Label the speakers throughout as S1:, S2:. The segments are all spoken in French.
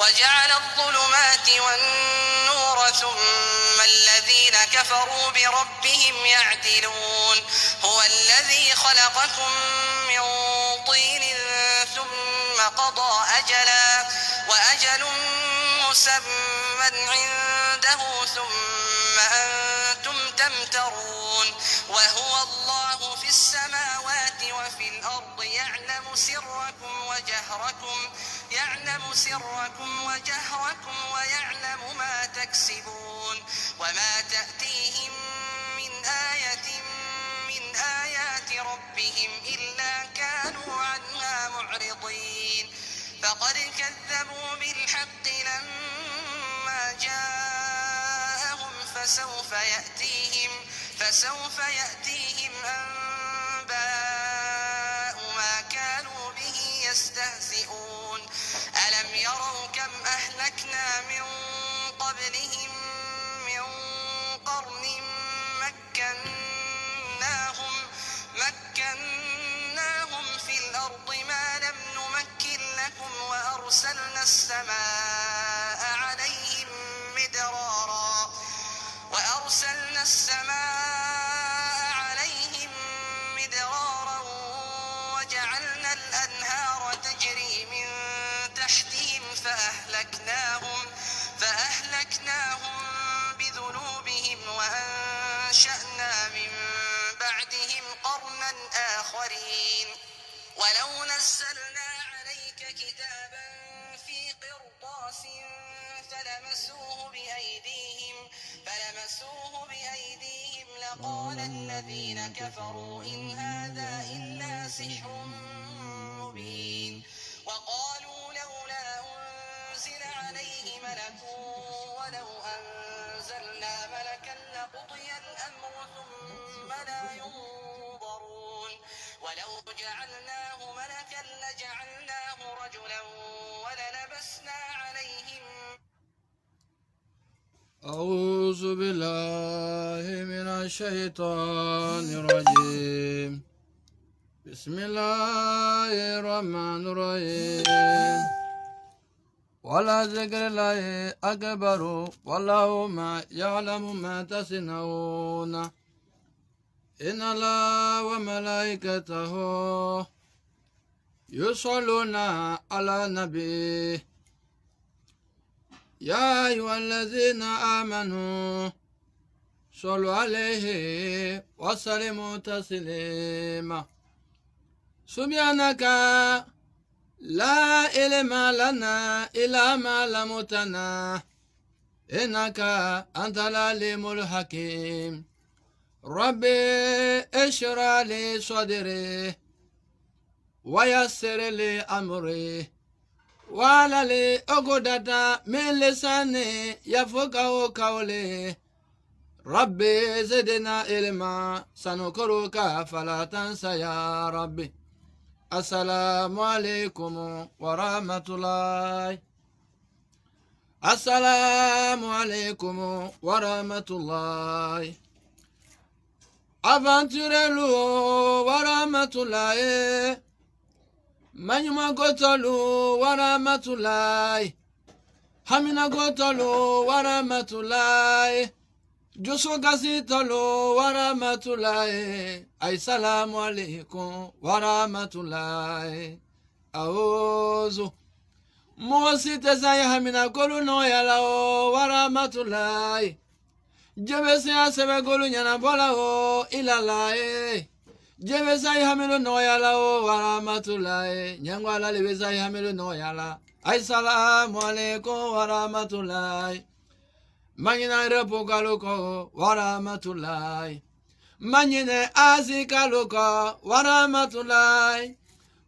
S1: وجعل الظلمات والنور ثم الذين كفروا بربهم يعدلون هو الذي خلقكم من طين ثم قضى أجلا وأجل مسمى عنده ثم أنتم تمترون وهو الله في السماوات وفي الأرض يعلم سركم وجهركم ويعلم ما تكسبون وما تأتيهم من آية من آيات ربهم إلا كانوا عنها معرضين فقد كذبوا بالحق لما جاءهم فسوف يأتيهم أنباء ما كانوا به يستهزئون ألم يروا كم أهلكنا من قبلهم من قرن مكناهم في الأرض ما لم نمكن لكم وأرسلنا السماء عليهم مدرارا وجعلنا الأنهار تجري من تحتهم فأهلكناهم بذنوبهم وأنشأنا من بعدهم قرنا آخرين ولو نزلنا عليك كتابا في قرطاس فلمسوه بأيديهم لقال الذين كفروا إن هذا إلا سحر مبين وقالوا لولا أنزل عليه ملك ولو أنزلنا ملكا لقضي الأمر ثم لا ينظرون ولو جعلناه ملكا لجعلناه رجلا وللبسنا عليهم.
S2: أعوذ بالله من الشيطان الرجيم بسم الله الرحمن الرحيم ولا ذكر الله أكبر والله ما يعلم ما تصنعون إن الله وملائكته يصلون على النبي يا أيها الذين آمنوا صلوا عليه وسلموا تسليما سبحانك لا علم لنا إلا ما علمتنا إنك أنت العليم الحكيم ربي اشرح لي صدري ويسر لي أمري وعلى لي عقدة من لساني يفقهوا قولي ربي زدنا علما سنذكرك فلا تنسى يا ربي السلام عليكم ورحمة الله السلام عليكم ورحمة الله أفانتورلو ورحمة الله Manyuma gotolu waramatulai Hamina gotolu waramatulai Joso gasitolu waramatulai Assalamu alaikum waramatulai Aozo Mosi tezaya hamina golu no yala o waramatulai Jebese asebe golu nyana bola o ilalai Jebesai hamilu noyala o waramatulai Nyangwala lebesai hamilu noyala Assalamu alaikum waramatulai Manyina repo kaluko waramatulai Manyine azikaluko waramatulai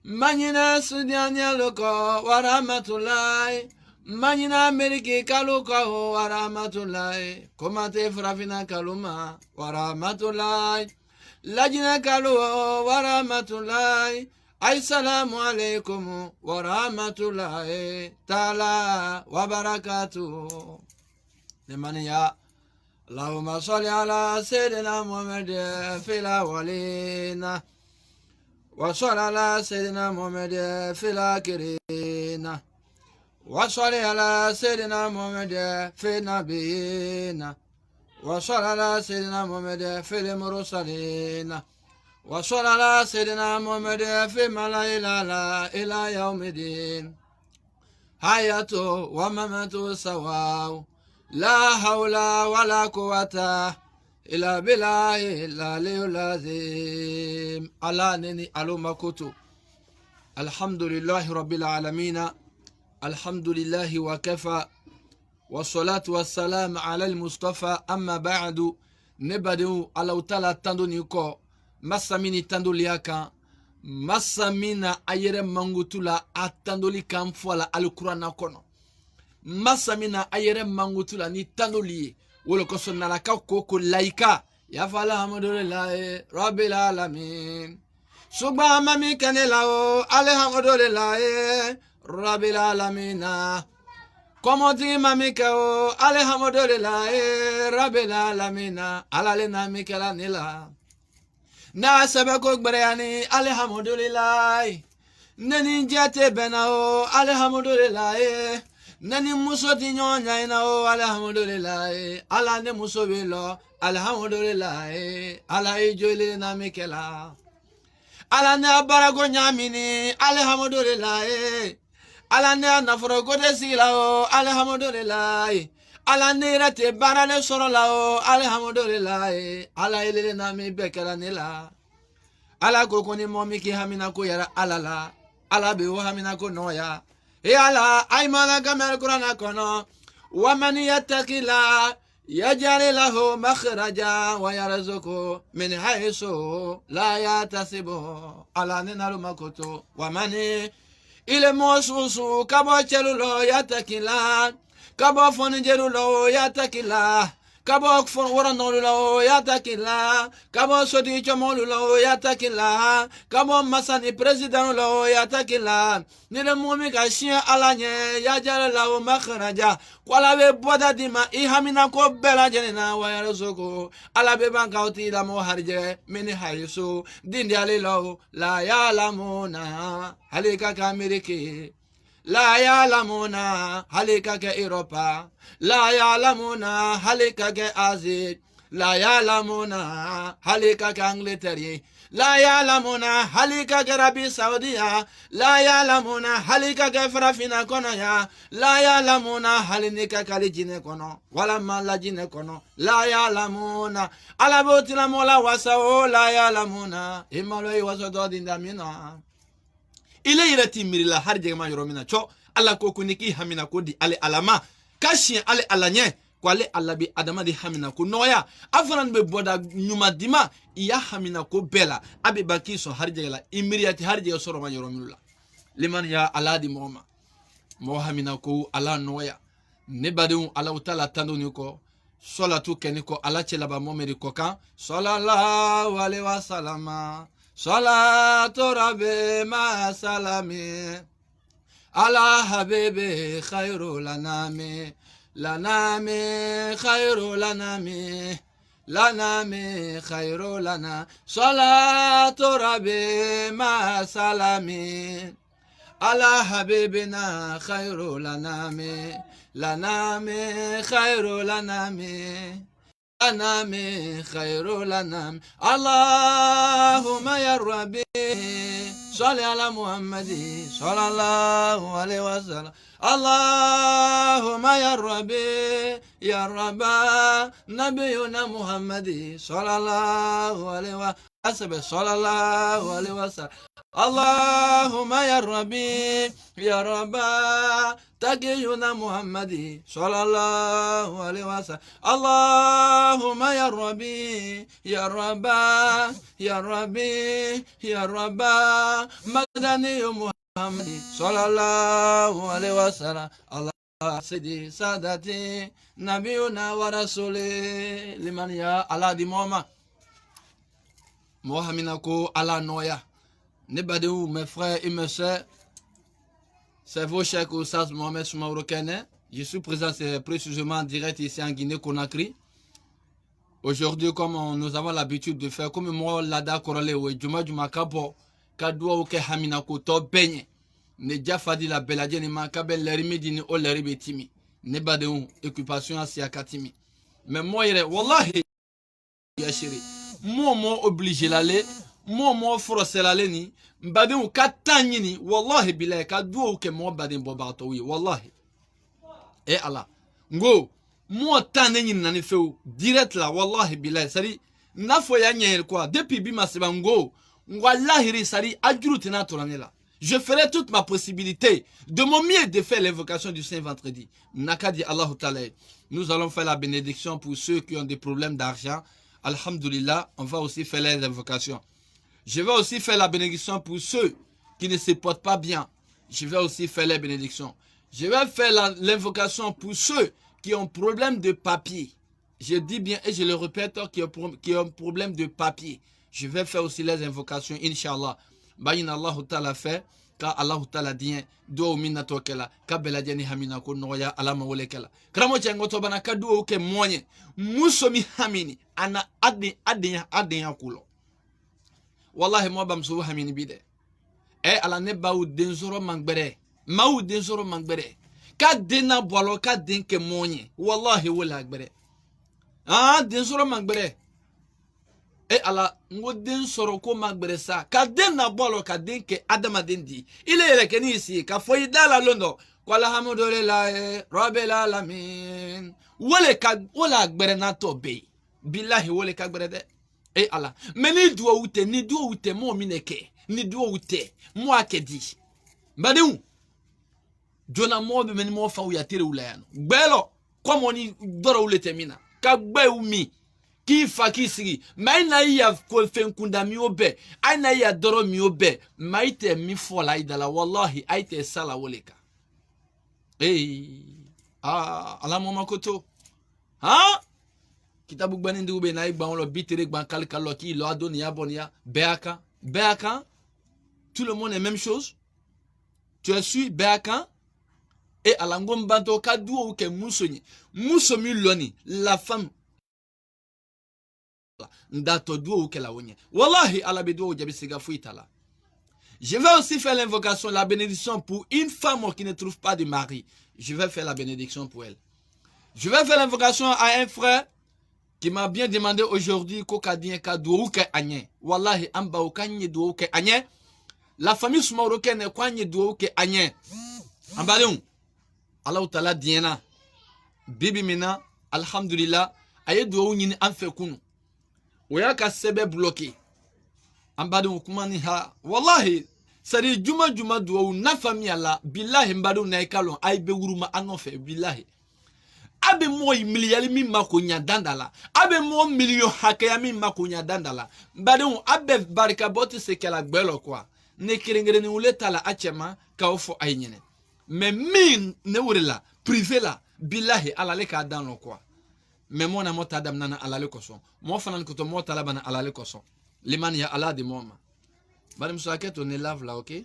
S2: Manyine sudyanya luko waramatulai Manyina ameriki kaluko waramatulai Komate frafina kaluma waramatulai Lajina kalu waramatulai Assalamu alaikum warahmatullahi ta'ala wabarakatuh Limaniya Allahumma salli ala Sayyidina Muhammad fil awwalina وصل على سيدنا محمد في الآخرين وصل على سيدنا محمد في النبيين وصل على سيدنا محمد في المرسلين وصل على سيدنا محمد في ملأ الأعلى إلى يوم الدين حياته ومماته سواء لا حول ولا قوة إلا بالله العلي العظيم على نني ألو مكوتو الحمد لله رب العالمين الحمد لله وكفى والصلاة والسلام على المصطفى أما بعد نبدو على تلا تندونيكو مساميني تندولياكا مسامينا أيرا مانغوتولا أتندولي كام فوالا القرآن كونو مسامينا أيرا مانغوتولا ني تندولي ولكسونا لكا كوكو لايكا يا فلا الحمد لله رب العالمين سبحان مامي كانلاو الحمد لله رب العالمين كوموتي مامي كاو الحمد لله رب العالمين على لنا ميكلا نيلا na sabako gbarani alhamdulillah nani jate benao alhamdulillah nani muso ti nyonya inao alhamdulillah ala ne muso belo alhamdulillah ala ijole na mikela ala ne barago nyamini alhamdulillah ala ne nafro godesila alhamdulillah ala nira te barale soro lao alhamdulillah ala ilele na mi bekela nila ala kokoni momi ki hamina ko yara alala ala be hamina ko noya ala ay mala gamer qur'ana kono wa man yattaqila yaj'al lahu makhraja wa yarzuqhu min haythu la yatasibu ala ninalu makoto wa man ile mosusu kabo chelulo yattaqila kabo foni jeru lo yatakila kabo fon warano lo yatakila kabo sodi chomolu lo yatakila kabo masani president lo yatakila nile mumi ka shia alanye yajara la makhraja kwala be boda dima ihamina ko bela jenena wa yarzuko ala be bankauti la mo harje mini haisu dindi alilo la yalamuna halika kamiriki لا يعلمون هلك كإيروبا لا يعلمون هلك كأزيد لا يعلمون هلك كأنجلترا لا يعلمون هلك كعربي سعودية لا يعلمون هلك كفرافينا كونيا لا يعلمون هلك كالجين كونو ولا مالجين كونو لا يعلمون على بوتنا مولا وساو لا يعلمون إمالوي وسودو ديندامينا ile ile timirila harje ma yoromina cho alla ko kuniki hamina ko di ale alama kashi ale alanye ko ale alabi adama di hamina ko noya afran be boda nyuma dima iya hamina ko bela abe bakiso harje la imiriyati harje soro ma yoromila liman ya aladi moma mo hamina ko ala noya ne badu ala utala tandoni ko solatu keniko ala chelaba momeri ko kan sallallahu alaihi wasallama salatu rabbi ma salami ala habibi khairu lanami khairu lanami khairu lana salatu rabbi ma salami ala habibina khairu lanami khairu lanami خير لنا اللهم يا ربي صل على محمد صلى الله عليه وسلم اللهم يا ربي يا رب نبينا محمد صلى الله عليه وسلم صلى الله عليه وسلم اللهم يا ربي يا رب تقينا محمد صلى الله عليه وسلم اللهم يا ربي يا رب يا ربي يا رب مدني محمد صلى الله عليه وسلم الله سيدي سادتي نبينا ورسولي لمن يا الله دي محمد كو على نويا Nebadou, mes frères et mes sœurs, c'est vos chers Oustaz Mohamed Soumaoro Kene. Je suis présent précisément en direct ici en Guinée-Conakry. Aujourd'hui, comme nous avons l'habitude de faire, comme moi, Lada Korale, ou Juma Juma Kapo, ka duwawu kɛ hamina ko tɔ bɛɛ ne jafadi la bɛɛ lajɛlen ma ka bɛ lɛri min di ni o lɛri bɛ timi ne badenw occupation ya siya ka timi mais mɔ yɛrɛ wallahi yashiri mɔ obligé lale mɔ forcé lale ni badenw ka taa ɲini wallahi bilahi ka duwawu kɛ mɔgɔ baden bɔbagatɔw ye wallahi ala ngo mɔ taa ne ɲinina ni fewu direct la wallahi bilahi sari n'a fɔ y'a ɲɛ quoi depuis bi ma seba ngo wallahi sari ajuru tɛna tora ne la. Je ferai toute ma possibilité de mon mieux de faire l'invocation du Saint Vendredi. Nakadi Allah Ta'ala. Nous allons faire la bénédiction pour ceux qui ont des problèmes d'argent. Alhamdulillah, on va aussi faire les invocations. Je vais aussi faire la bénédiction pour ceux qui ne se portent pas bien. Je vais aussi faire les bénédictions. Je vais faire l'invocation pour ceux qui ont problème de papier. Je dis bien et je le répète, qui ont problème de papier. Je vais faire aussi les invocations, Inch'Allah. Bayin Allah Ta'ala fait, ka Allah Ta'ala dien, do minna tokela, ka beladjani hamina ko noya alama wole kela. Kramo chengo to bana ka do ke monye, musomi hamini, ana adenya kulo. Wallahi mo bam so hamini bide. Ala ne ba u denzoro mangbere, ma u denzoro mangbere. Ka dena bolo ka den ke monye, wallahi wala agbere. Denzoro mangbere. Ala ngo den soro ko magbere sa ka den na bolo ka den ke adama den di ile yele ke ni si ka foyi dala londo ko alhamdulillah rabbil alamin wala agbere na to be billahi wala ka agbere de ala meni duo ute mo mineke ni duo ute mo akedi badeu jona mo be meni mo fa uya tere ulayano gbelo komo ni doro ulete mina ka gbe umi ki fa ki sigi mai na ya ko fen kunda mi obe ai na ya doro mi obe mai te mi fola idala wallahi ai te sala woleka ala mama koto kitabu gbani ndi ube na igba won lo bitere gban kalkalo ki lo adonia bonia beaka tout le monde est même chose tu es su beaka et ala ngombanto ka duo ke musomi loni la femme Wallahi je vais aussi faire l'invocation, la bénédiction pour une femme qui ne trouve pas de mari. Je vais faire la bénédiction pour elle. Je vais faire l'invocation à un frère qui m'a bien demandé aujourd'hui Wallahi la famille Soumaroke ne kwanye douke anye. Ambaleon. Allah Ta'ala diena. Bibi mina alhamdulillah aye douou nyini anfe kunu. Oya ka sebe bloqué ambado kumani ha wallahi sari juma do na famille la billahi mbado na ikalo ay be wuruma anofe billahi abe moy miliyali mi makonya dandala abe mo million hakaya mi makonya dandala mbado abe barika boti se kala gbelo quoi ne kirengere ni uleta la achema ka ofo aynyene mais min ne wurila privé la billahi ala le ka dan lo quoi. Mais mon amour tadam nana alale koson mo fanan ko to mo talabana alale koson liman ya ala de moma badem so aket on lave là OK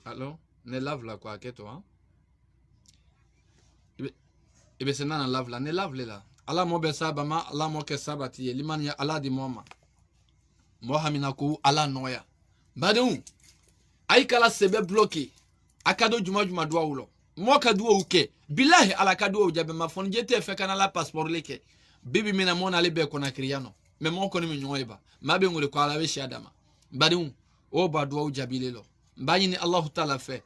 S2: allô ne lave là quoi aket hein ibe senana lave là ne lave là ala mo be sabama ala mo ke sabati liman ya ala de moma mo hamina ko ala noya badem ay kala sebe bloqué akado juma do awulo mo ka duo uke billahi ala ka duo jabe ma fon jete fe kana la passeport leke bibi mina mona lebe ko na kriano me mo ko ni mi nyoyba ma be ngure ko ala we shadama badiu o ba duo jabile lo mbani ni Allah Ta'ala fe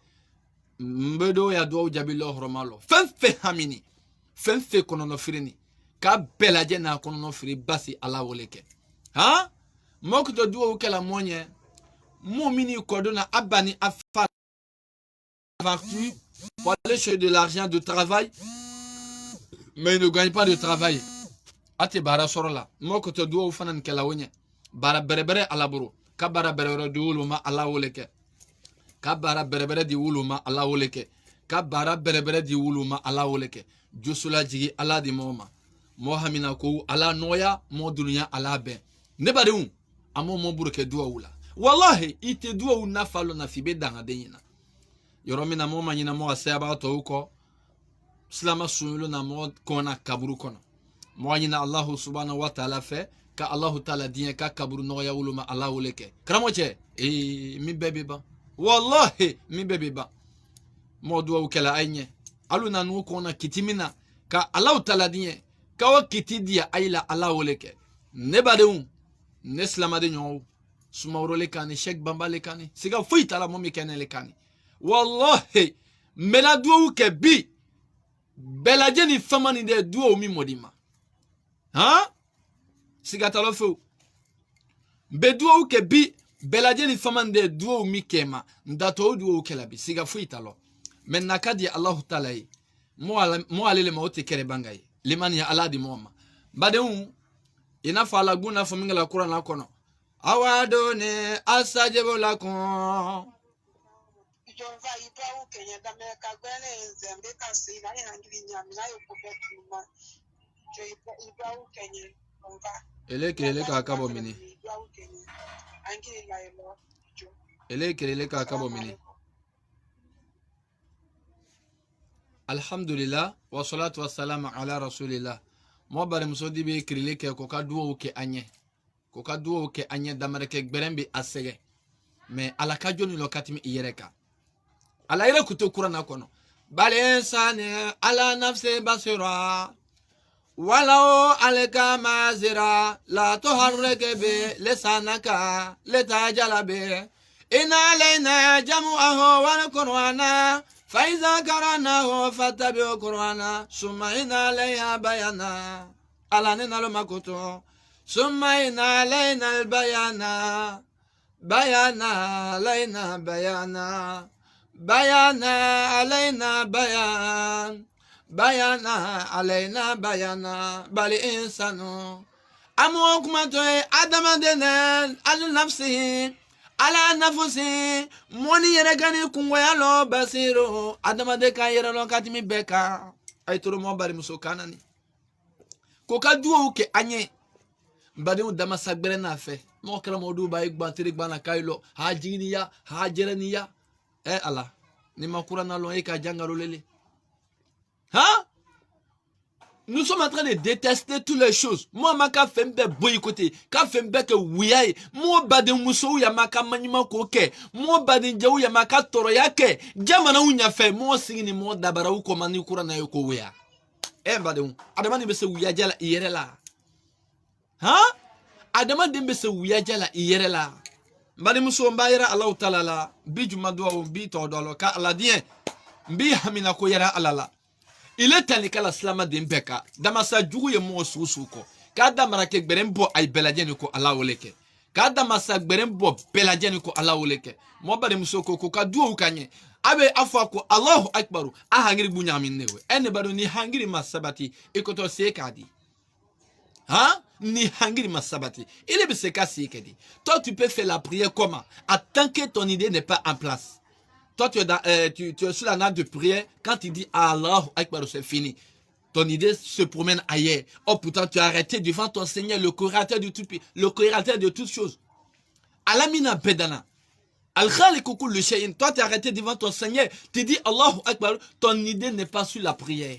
S2: mbedo ya duo jabile lo romalo fe hamini fe kono no firini ka belaje na kono no firi basi ala woleke mo ko duo uke la monye mo mini ko do na abani afa pour aller chercher de l'argent de travail, mais il ne gagne pas de travail. Ate bara sorola, moko to duo fanan kela wonye. Bara berebere alaburu, ka bara berebere di uluma ala woleke. Ka bara berebere di uluma ala woleke. Ka bara berebere di uluma ala woleke. Jusula jigi ala di moma. Mohamina ko ala noya, mo dunya ala ben. Ne bade un, amo mo buruke duo ula. Wallahi, ite duo una falo na fibe danga denyina. Yoromina moma nyina mo asaba to uko slama sunu na mo kona kaburu kono mo nyina Allah subhanahu wa ta'ala fe ka Allahu Ta'ala diɲɛ ka kaburu nɔgɔya wolo ma Allah wele kɛ karamɔgɔ cɛ min bɛɛ bɛ ban wallahi min bɛɛ bɛ ban mɔɔ duwawu kɛla a ye ɲɛ alu na nugu kɔnɔ kiti min na ka Allahu Ta'ala diɲɛ ka o kiti diya a la Allah wele kɛ ne badenw ne silamaden ɲɔgɔnw Sumaworo le kan ni Sheikh Bamba le kan ni siga foyi t'a la mɔɔ min kɛ ne le kan ni wallahi n bɛna duwawu kɛ bi bɛɛ lajɛ ni fama nin de duwawu min mɔdi ma siga t'a la fewu n bɛ duwawu kɛ bi bɛɛ lajɛ ni fama nin de duwawu min kɛ ma n datɔ o duwawu kɛla bi siga foyi t'a la mɛ na ka di Allahu Ta'ala ye mɔɔ ale le ma o tɛ kɛrɛ banga ye limani ya Allah di mɔɔ ma badenw i n'a fɔ ala gun n'a fɔ min kɛla kuran na kɔnɔ awa doni asajibu lakum
S3: Jova ibawu kenya dame kagbene nzembe kasi na ihangiri nyami na yokobe tuma jo ibawu kenya onva
S2: ele ka kabo mini
S3: ibawu kenya angiri la elo jo
S2: ele ka kabo mini alhamdulillah wa salatu wa salam ala rasulillah mo bare muso dibe kirele ke ko ka duwo ke anye ko ka duwo ke anye damare ke gberembe asege mais ala ka joni lo katimi iyereka ala ire kuto kurana kono bal insani ala nafsi basira walau alaka mazira la tuharrik bi lisanaka litajala bi inna alayna jam'ahu wa qur'ana fa iza qara'nahu fattabi' qur'ana summa inna alayha bayana ala nina lo makoto summa inna alayna al bayana alayna bayana علينا بيانا علينا بيانا بل إنسانو أموكما توي أدم دينن على نفسه على نفسه موني يرغاني كونغويا لو بسيرو أدم ديكا يرلو كاتمي بكا أي ترو مو باري مسو كاناني كوكا دوو كي أني بعدين دما سبرنا فيه مو كلام ودو بايك بانتريك بانا كايلو هاجينيا هاجرنيا Allah ni makura na lon ka jangalo lele nous sommes en train de détester toutes les choses moi maka fembe boycotté ka fembe ke wiyaye mo badin muso ya maka manyima ko ke mo badin jawu ya maka toro yake jamana unya fe mo singini mo dabara u ko mani kura na ko wiya badin adama ni be se wiya jala iyere la adama de be se wiya jala iyere la mbali muso mbayira Allah Ta'ala la bi juma duwa bi to dolo ka Allah dien bi hamina ko yara alala ile tani kala slama de mbeka damasa jugu ye mo susuko ka damara ke gberembo ay beladjeni ko Allah woleke ka damasa gberembo beladjeni ko Allah woleke mo bari muso ko ka duwa kanye abe afwa ko Allahu akbaru a hangiri bunya minnewe ene bado ni hangiri masabati ikoto sekadi ni hangiri masabati. Il est se casser kedi. Toi tu peux faire la prière comment? Tant que ton idée n'est pas en place. Toi tu es sur la nappe de prière quand tu dis Allahu Akbar c'est fini. Ton idée se promène ailleurs. Oh pourtant tu as arrêté devant ton Seigneur le créateur de tout le créateur de toutes choses. Alamina bedana. Al-Khaliqu kulli shay'in. Toi tu as arrêté devant ton Seigneur, tu dis Allahu Akbar, ton idée n'est pas sur la prière.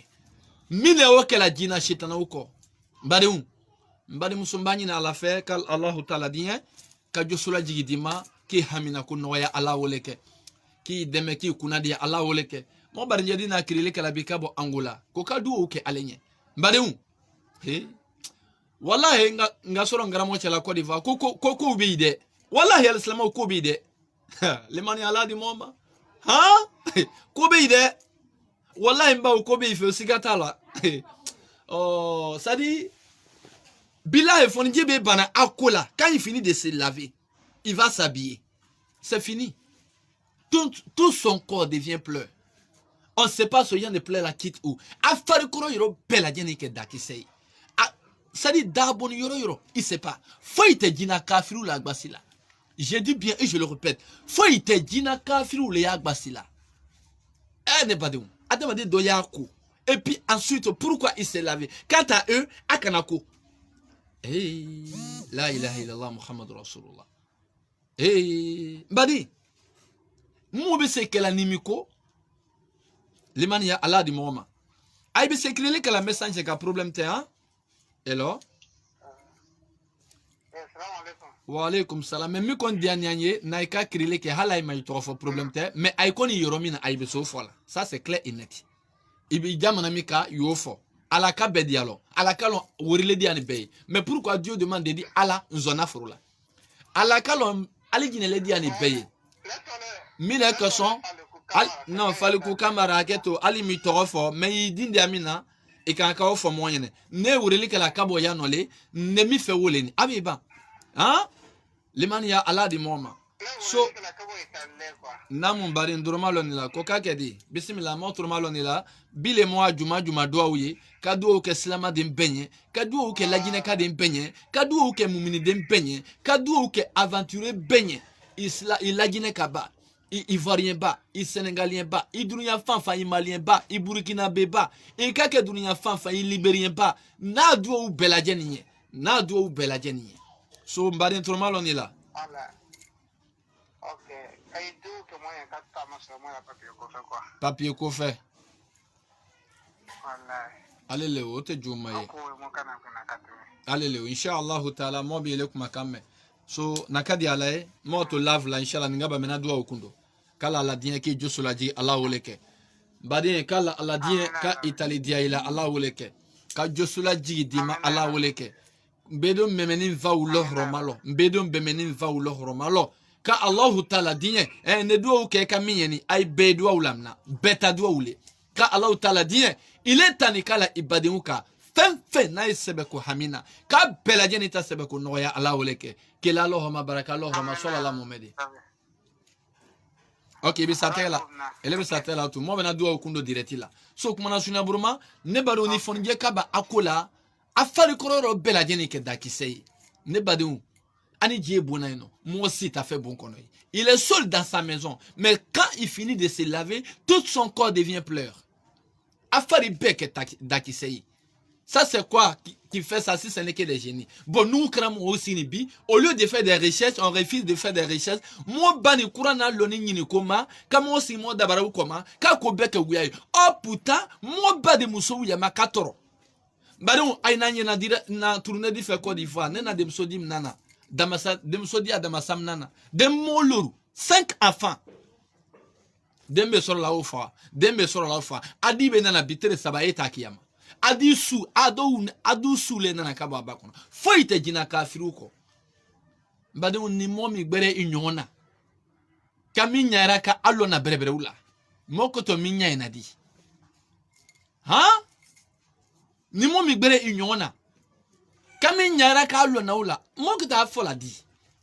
S2: Mine o que la dina shitana uko. Badeum. Mbadi musumbani na ala fe kal Allahu Ta'ala diye ka josula jigidima ki hamina ko noya ala woleke ki deme ki kunadi ala woleke mo bari jadi na kirile kala bikabo angola ko kadu o ke alenye mbadi wallahi nga soro ngaramo chala Côte d'Ivoire ko bide wallahi al-islam ko bide limani ala di moma ko bide wallahi mba ko be fe sigatala oh ça dit Bila et Fonidjebe Bana Akola, quand il finit de se laver, il va s'habiller. C'est fini. Tout son corps devient pleur. On ne sait pas ce genre de pleurs là quitte où. Afari Koro Yoro Bela Djenike Dakisei. Ça dit Darbon Yoro, il ne sait pas. Faut il te dina kafirou la agbasila. J'ai dit bien et je le répète. Faut il te dina kafirou la agbasila. n'est pas de où. Adam a dit Doyaku. Et puis ensuite, pourquoi il s'est lavé? Quant à eux, à Kanako. La ilaha illallah Muhammad Rasulullah. Badi. Mou se que la nimiko. Limania Allah di Mohamed. Aïe se que la message que problème te hein. Hello. wa alaikum salam mais mi kon dianyanye na ka krile ke halay may to fo problème te mais ay kon yoromina ay be so fola ça c'est clair et net ibi jamana mi ka yo fo ala ka be dialo ala ka lo worile di ani be mais pourquoi Dieu demande de dire ala nzona frola ala ka lo ali jinele di ani be mine que son non fallait ko kamara keto ali mi to fo mais dindi amina e kan ka fo mo nyene ne worile ke la kabo ya nole ne mi fe woleni abiba hein liman ya ala di moma so namun bari ndurma lo nila ko ka kedi bismillah mo turma lo nila bile mo ajuma juma do awye ka do ke slama de benye ka do ke lagine ka de benye ka do ke mumini de benye ka do ke aventurer benye isla ilagine ka ba ivoirien ba i sénégalien ba i dunya fanfa i malien ba i burkinabé ba i ka ke dunya fanfa i libérien ba na do belajeni na do belajeni so mbari turma lo nila papier ko fait allez le wote jumaye allez le inshallah taala mo bi lekum kame so nakadi alaye mo to lave la inshallah ngaba mena dua okundo kala la dien ke josolaji allah woleke badin kala allah dien ka itali dia ila allah woleke ka josolaji dima allah woleke mbedo memenin va ulohro malo mbedo memenin va ulohro malo ka Allahu Ta'ala dinye ne doa uke ka minyeni ay be doa ulamna beta doa ule ka Allahu Ta'ala dinye ile tani kala ibadiuka fen na isebe ko hamina ka belajeni ta sebe ko noya Allah uleke kila Allahumma baraka Allahumma sallallahu muhammadi ok bi satela ele bi satela tu mo bena doa ukundo diretila so kuma na suna buruma ne bado ni fonje kaba akola afari kororo belajeni ke dakisei ne bado Ani Dieu bonaino, moi aussi t'as fait bon connerie. Il est seul dans sa maison, mais quand il finit de se laver, tout son corps devient pleur. Afari bek dakisei. Ça c'est quoi qui fait ça si ce n'est que des génies. Bon nous cramons aussi nibi, au lieu de faire des recherches, on refuse de faire des recherches. Moi bani kurana loni ni koma, kama aussi moi dabara koma, ka ko bek wiayo. Oh putain, moi bade muso ya makatoro. Badon aina na dire na tourner di fait Côte d'Ivoire, nena de msodim nana. Damasa demsodi adamasam nana dem moluru 5 enfants dembe sur la ofa adi be nana bitere sabayeta kiyama adi su adu su le nana kaba bakono foite jina kafiruko mbade ni momi gbere inyona kaminya raka allo na berebere ula moko to minya enadi ha ni momi gbere inyona kami nyara ka lo na ula mo kita fola di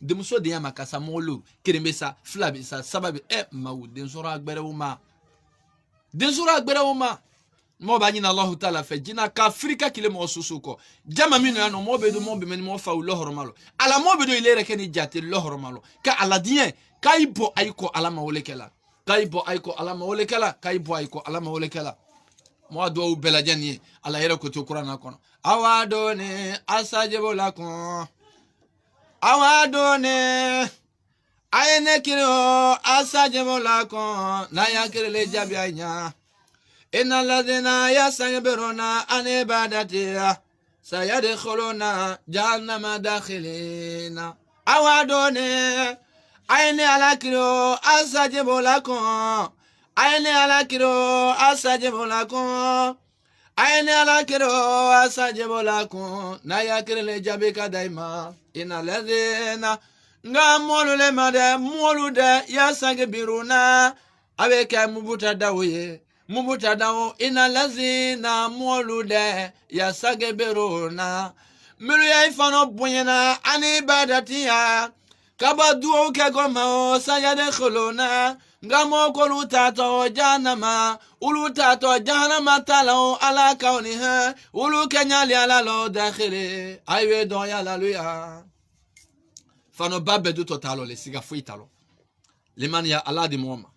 S2: de muso de yama kasa molo kerembesa flabi sa sababi mawu den sura agbere uma mo ba nyina Allah Ta'ala fe jina ka Afrika kile mo susuko jama mino ya no mo be do mo be men mo fa ulo hormalo ala mo be do ile reke ni jate lo hormalo ka ala dien kaibo aiko ala ma wolekela mo do bela jani ala yere ko to Qur'an kono awadone asajebo lakon awadone ayene kiro asajebo lakon na yakirele jabianya inna ladina yasaberuna anibadatia sayadkhuluna jahannama dakhilina awadone ayene alakiro asajebo lakon ayene alakiro asajebo lakon Aine ala kiro asajebo lakon na yakirele jabeka daima ina ladina nga molu le made molu de yasange biruna aweke mubuta dawo ina ladina molu de yasange biruna milu ya ifano bunyana ani badatia kabadu ke goma sayade khuluna ngamo ko lutato janama ulutato janama talo ala kauniha ulu kenyali ala lo dakhile aywe don ya la luya fano babbe du totalo le siga fuitalo le man ya ala di moma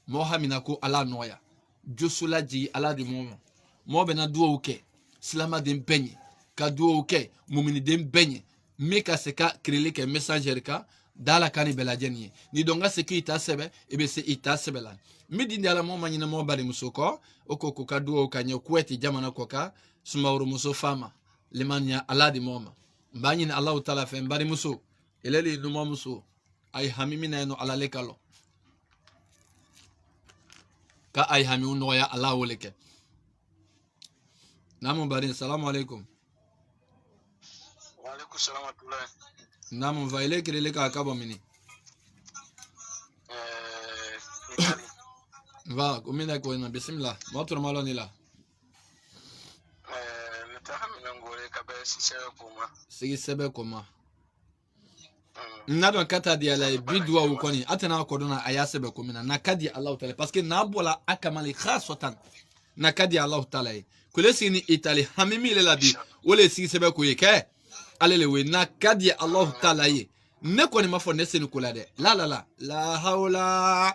S2: mohamina ko ala noya josulaji ala di moma mo bena duo uke slama dem benye ka duo uke mumini dem benye meka seka krele ke messenger ka dala kani belajeni ni donga sekita sebe ebe se ita sebela midi ndala mo manyina mo bari musoko okoko kaduo kanye kweti jamana koka sumawru muso fama limanya aladi moma banyin Allah Ta'ala fe mbari muso elele numa muso ay hamimi na no alale kalo ka ay hami noya Allah woleke namu bari assalamu alaikum
S4: wa alaikum salam wa rahmatullah
S2: namu vaile kirele ka akabo mini va kumina ko na bismillah motor maloni la
S4: nitahamina ngore ka ba
S2: sigi sebe koma na don kata dia la bidwa ukoni atana ko dona ayasebe komina na kadi Allah Ta'ala parce que na bola akamali khasatan na kadi Allah Ta'ala kule sini itali hamimi le labi wole sigi sebe ko yeke alele we na kadi Allah Ta'ala ne ko ni mafo nese ni kula de la haula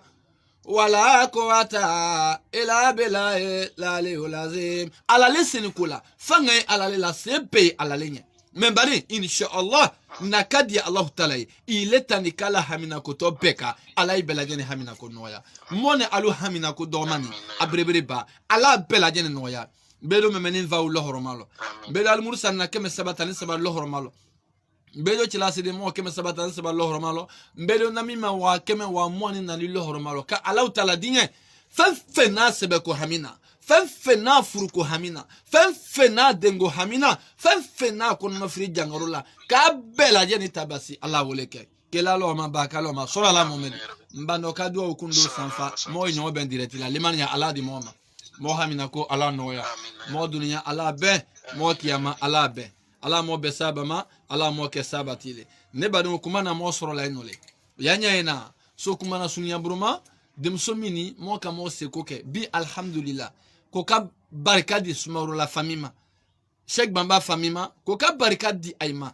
S2: wala quwata illa billahi la lazim ala leseni kula fanga ala la sepe ala lenya membari inshallah nakadi Allah Ta'ala ileta nikala hamina ko to beka ala ibelajeni hamina ko noya mone alu hamina ko domani abrebreba ala belajeni noya bedo memenin va Allah romalo bedo al mursal na keme sabatani sabal Allah romalo bedo chilasi de mo keme sabatan sabal Allah romalo bedo namima wa keme wa moni na Allah romalo ka Allah Ta'ala dinye fafena sebeko hamina fafena furuko hamina fafena dengo hamina fafena kono fri jangarola ka bela jeni tabasi Allah woleke kela lo ma ba kala ma sura la mu'min mbando ka do okundo sanfa mo nyo ben direct la limanya Allah di moma mo hamina ko Allah noya mo dunya Allah be mo kiyama Allah be Allah mo be sabama Allah mo ke sabatile ne badu kumana mo sura la inole yanya ina so kumana sunya bruma demsomini mo ka mo se koke bi alhamdulillah ko ka barkadi sumaru la famima Sheikh Bamba famima ko ka barkadi ayma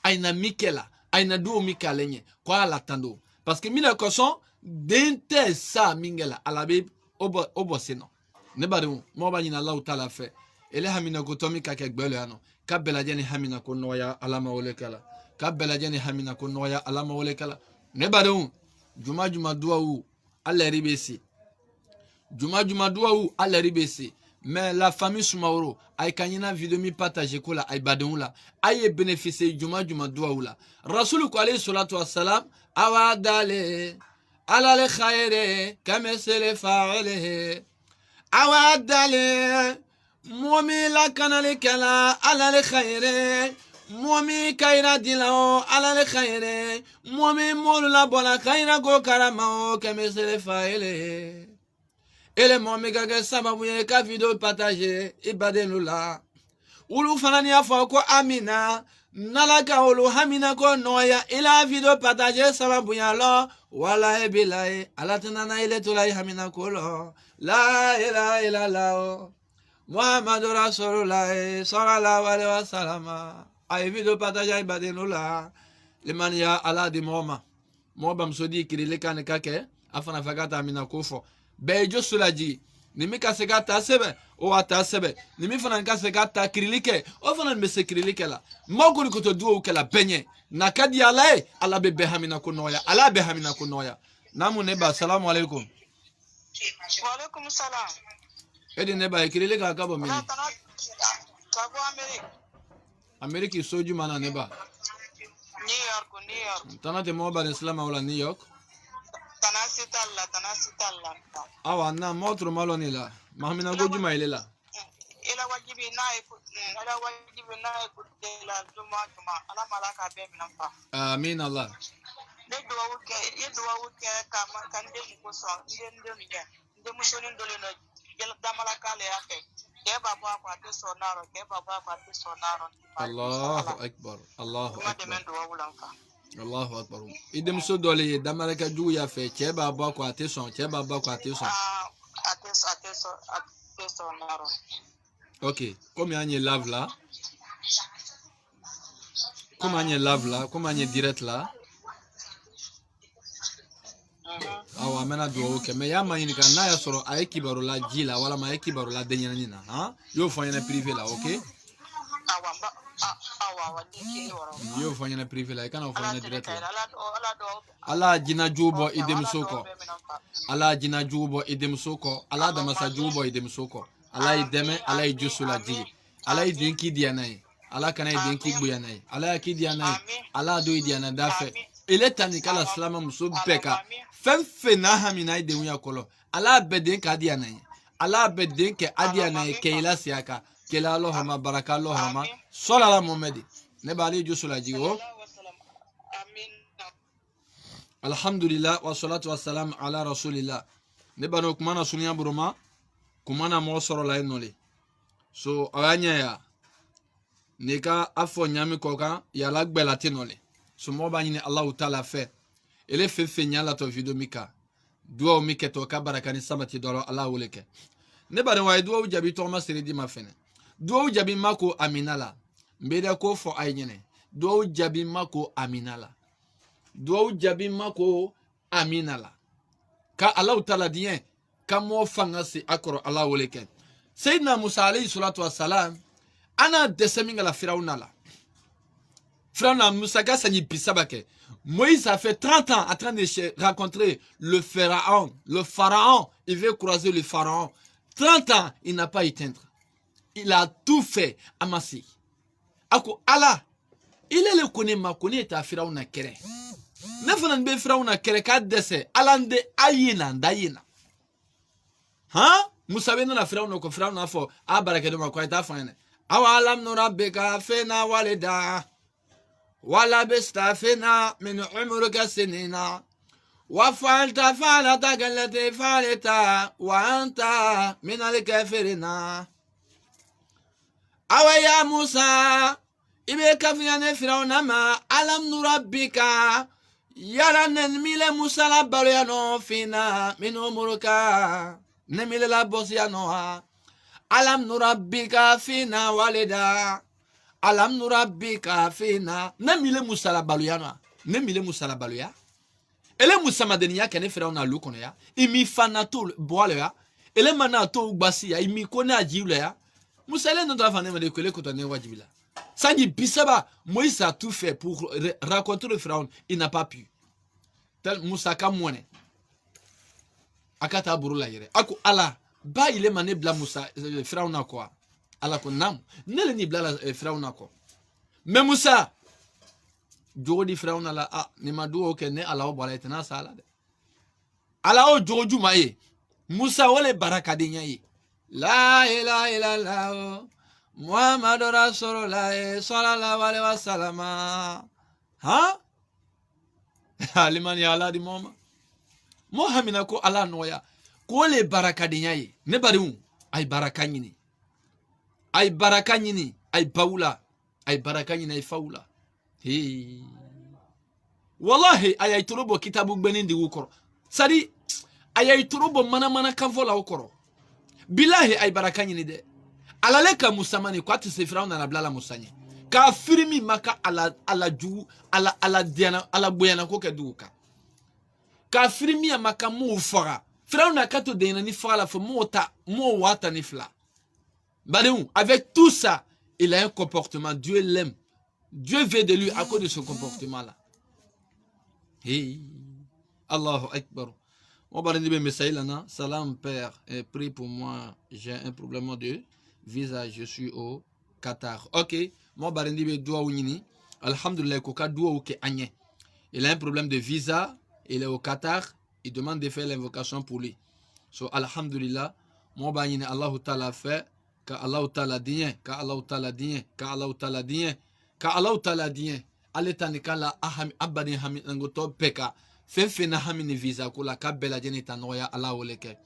S2: ayna mikela ayna do mikalenye ko ala tando parce que mina ko son dente sa mingela ala be obo seno ne badu mo ba nyina Allah Ta'ala fe ele hamina ko tomi ka ke gbelo ano ka belajeni hamina ko noya alama wolekala ka belajeni hamina ko noya alama wolekala ne badu juma duwa Allah ribesi juma duwa Allah ribesi mais la famille Soumaoro ay kanyina vidéo mi partager ko la ay badon la ay bénéficier juma duwa la rasul ko alayhi salatu wassalam awadale ala le khaire kama sele fa'ale awadale momi la kanale kala ala le khaire momi kaira dilao ala le khaire momi molu la bola kaira go karama o kemesele faile ele momi gaga sababu ye ka video partager ibadenu la ulu fanani afo ko amina nalaka ulu hamina ko noya ila video partager sababu ya lo wala ebilai ala tanana ile tulai hamina ko lo la ilaha illallah Muhammadu Rasulullah sallallahu alaihi wasallam ay video partage ay badenu la liman ya ala di moma mo bam sodi kirile kan kake afana fagata amina kofo be jo sulaji nimi ka segata sebe o ata sebe nimi fana ka segata kirilike o fana me se kirilike la mo ko to duo kala benye nakadi ala be behamina ko noya ala behamina ko noya namu ne ba assalamu alaikum
S3: wa alaikum salam
S2: edi ne ba kirile ka kabo mini
S3: Kabo
S2: Ameriki soju mana ne ba
S3: New York
S2: tanate mo ba islam wala New York
S3: tanasitalla
S2: awa na motro maloni la mahamina goju mailela
S3: ila wajibi na ku la juma ala malaka be minampa
S2: amin Allah
S3: ne duwa wuke kama kande ko so nde musoni ndole no damala kale yake ke baba kwa tesonaro
S2: Allahu akbar Allahu akbar idem so dole damala ka ju ya fe ke baba kwa teson
S3: atesonaro
S2: OK comme anye lave là comme anye direct là awa mena do ke me ya mayini kan na ya soro ay kibaru la jila wala ma kibaru la denyana nina ha yo fanyana privé la OK yo fanyana privé la kana fanyana direct la ala jina jubo idem soko ala da masa jubo idem soko ala ideme ala ijusula ji ala idinki dianai ala kana den ki buyanai ala ki dianai ala do diana dafe ele tani kala salama muso beka fenfe na hamina de unya kolo ala beden ka dianai ala beden ke adianai ke ila siaka ke la Allahumma baraka Allahumma sallallahu muhammad ne bali jusula jiwo alhamdulillah wa salatu wa salam ala rasulillah ne bano kumana sunya buruma kumana mo soro la enole so awanya ya nika afo nyami koka ya la gbela tinole so mo ba nyine Allah taala fe ele fe nyala to video mika duo mike to ka barakani samati dolo Allah woleke ne bano wa duo jabi to ma sere di ma fene duo jabi mako aminala mbeda ko fo ay nyene duo jabi mako aminala duo jabi mako aminala ka Allah taala dien ka mo fanga si akoro Allah woleke Sayyidina Musa alayhi salatu wassalam ana deseminga la Firauna la. Firauna Musa ka sanyi pisabake. Moïse a fait 30 ans en train de rencontrer le pharaon. Le pharaon, il veut croiser le pharaon. 30 ans, il n'a pas éteint. Il a tout fait amasser. Ako Allah, il est le connaît ma connaît ta Firauna kere. Ne fanan be Firauna kere ka dese alande ayina dayina. Hein? Musa bena na Firauna ko Firauna fo abarake de ma ko ta fane. أولم نربك فينا ولدا ولبست فينا من عمرك سنين وفعلت فعلتك التي فعلت وأنت من الكافرين أو يا موسى إبيك في فرعون ما ألم نربك يرى نميل موسى لبريانو فينا من عمرك نميل لبوسيانو Alam nurabbika fina walida. Alam nurabbika fina. Nemile musala baluyana. Nemile musala baluya. Ele musamadenia kene Firauna lukono ya. Imi fanato boale ya. Ele manato basi ya. Imi kone ajible ya. Musale non doit vendre de kole kotane wajibila. Sangi bisaba Moïse a tout fait pour raconter le Pharaon. Il n'a pas pu. Tel Moussaka mouane. Akata burula yere. Ako Allah. Ba ile mane bla Musa Firauna quoi ala ko nam nele ni bla Firauna ko mais Musa jodi Firauna la ni madu ke ne ala o bala etna sala de ala o joju maye Musa wole baraka de nyaye la ilaha illallah Muhammadur rasulullah sallallahu alaihi wasallam ha alimani ala di moma Muhammad ko ala noya Kole baraka dinyaye ne bariu ay baraka nyini ay baraka nyini ay baula ay baraka nyini ay faula he wallahi ay turubo kitabu gbenindi wukoro sadi ay turubo mana kavola wukoro billahi ay baraka nyini de alaleka musamani kwa tse Firauna na blala musanye ka firmi maka ala ju ala diana ala boyana ko keduka ka firmi maka mu fara Firauna kato de ni fala fo mo wata ni fla. Badou, avec tout ça, il a un comportement. Dieu l'aime. Dieu veut de lui à cause de ce comportement-là. Hey. Allahu Akbar. On va dire message là, salam père, prie pour moi, j'ai un problème de visa, je suis au Qatar. OK, moi va dire doa unini. Alhamdulillah koka doa ou ke anye. Il a un problème de visa, il est au Qatar. Il demande de faire l'invocation pour lui. So, alhamdulillah, mon bagne Allah Ta'ala fait, ka Allah Ta'ala dien, ka Allah Ta'ala dien, ka Allah Ta'ala dien, ka Allah Ta'ala dien. Aletanika la ahami abadi hami ngoto peka. Fefe na hami ni visa kula kabela jenita noya Allah oleke.